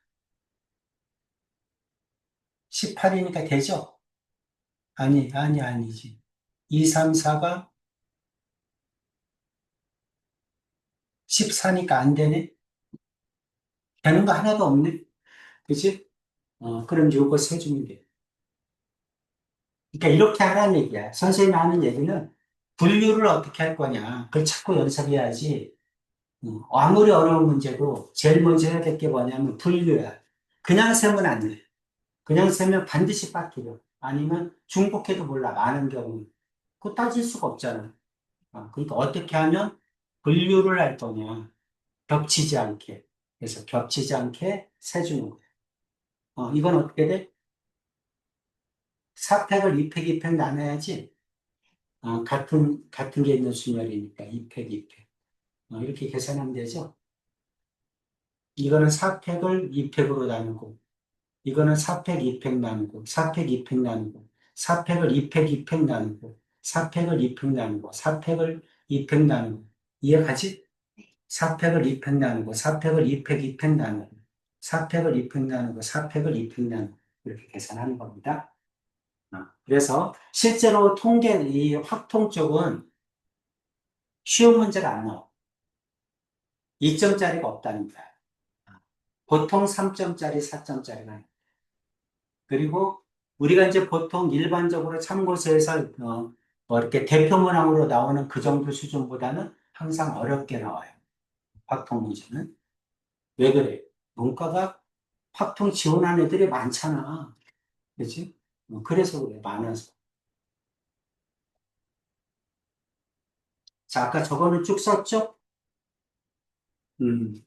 18이니까 되죠? 아니지. 2, 3, 4가 14니까 안 되네? 되는 거 하나도 없네? 그치? 그럼 요거 세주면 돼. 그러니까 이렇게 하라는 얘기야. 선생님이 하는 얘기는 분류를 어떻게 할 거냐. 그걸 자꾸 연습해야지. 아무리 어려운 문제도 제일 먼저 해야 될 게 뭐냐면 분류야. 그냥 세면 안 돼. 그냥 세면 반드시 빠뜨려. 아니면 중복해도 몰라. 많은 경우. 그거 따질 수가 없잖아. 그러니까 어떻게 하면 분류를 할 거냐. 겹치지 않게. 그래서 겹치지 않게 세주는 거야. 이건 어떻게 돼? 4팩을 2팩, 2팩 나눠야지. 같은 게 있는 순열이니까 2팩, 2팩. 이렇게 계산하면 되죠. 이거는 4팩을 2팩으로 나누고, 이거는 4팩, 2팩 나누고, 4팩, 2팩 나누고, 4팩을 2팩, 2팩 나누고, 4팩을 2팩 나누고, 4팩을 2팩 나누고. 이해가지? 4팩을 2팩 나누고, 4팩을 2팩, 2팩 나누고, 4팩을 2팩 나누고, 4팩을 2팩 나누고, 이렇게 계산하는 겁니다. 그래서 실제로 이 확통 쪽은 쉬운 문제가 안 나와. 2점짜리가 없다는 거야. 보통 3점짜리, 4점짜리가. 그리고 우리가 이제 보통 일반적으로 참고서에서 뭐 이렇게 대표 문항으로 나오는 그 정도 수준보다는 항상 어렵게 나와요. 확통 문제는. 왜 그래? 문과가 확통 지원하는 애들이 많잖아. 그치? 그래서 그래, 많아서. 자, 아까 저거는 쭉 썼죠? 음,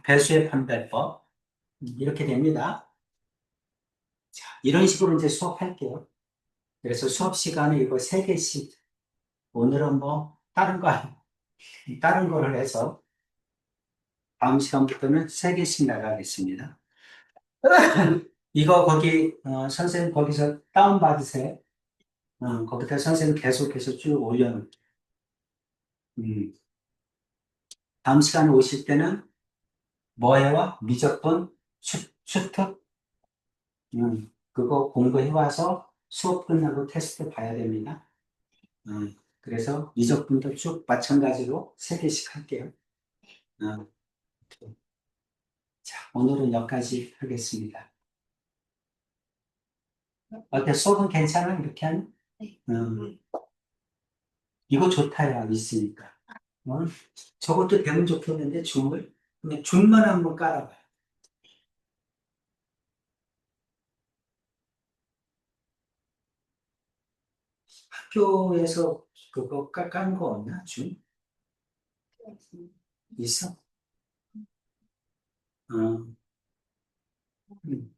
배수의 판별법. 이렇게 됩니다. 자, 이런 식으로 이제 수업할게요. 그래서 수업 시간에 이거 3개씩. 오늘은 뭐, 다른 거를 해서 다음 시간부터는 3개씩 나가겠습니다. 이거 선생님 거기서 다운받으세요. 거기다 선생님 계속해서 쭉 올려놓을게요. 음, 다음 시간에 오실 때는 뭐해와 미적분 수특, 그거 공부해와서 수업 끝나고 테스트 봐야 됩니다. 그래서 미적분도 쭉 마찬가지로 3개씩 할게요. 음, 자, 오늘은 여기까지 하겠습니다. 어때? 수업은 괜찮아? 이렇게 하면? 네. 음, 이거 좋다, 야, 있으니까. 어? 저것도 되면 좋겠는데, 줌을? 그냥 줌만 한번 깔아봐요. 학교에서 그거 까는 거 없나? 줌? 있어? 어. 음.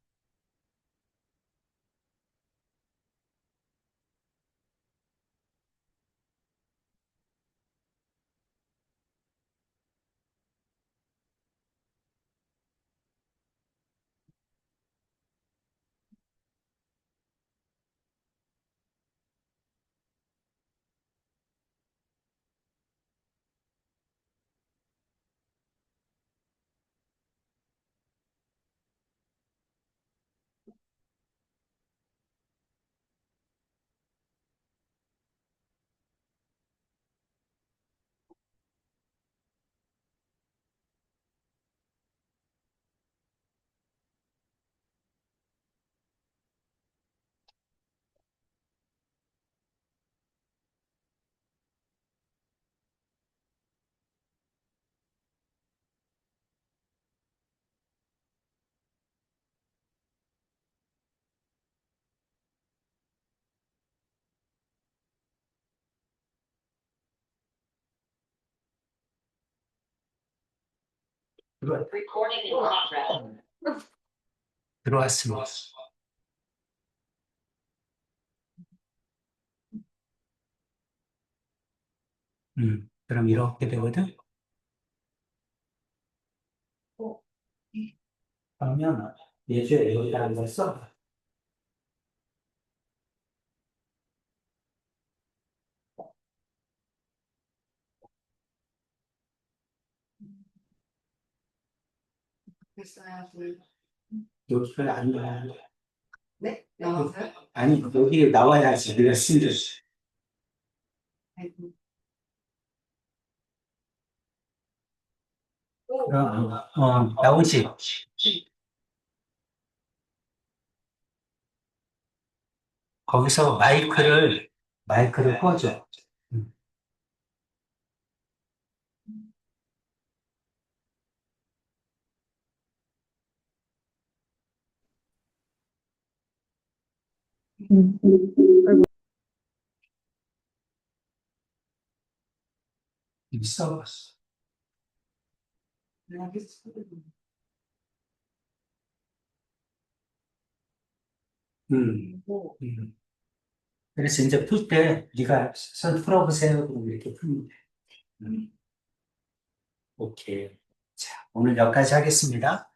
들어와, 들어왔습니다. 그럼 이렇게 되거든? 그러면 예주에 여기다 앉았어? 됐어요, 불. 여기가 안 나와. 네? 나왔어요? 아니, 여기 나와야지. 네가 쓴 줄. 아이고. 그럼, 나오지. 거기서 마이크를 꺼줘. 음. 있어. 음, 음. 그래서 이제 풀 때 네가 선 풀어보세요. 그럼 이렇게 풀면 돼. 오케이. 자, 오늘 여기까지 하겠습니다.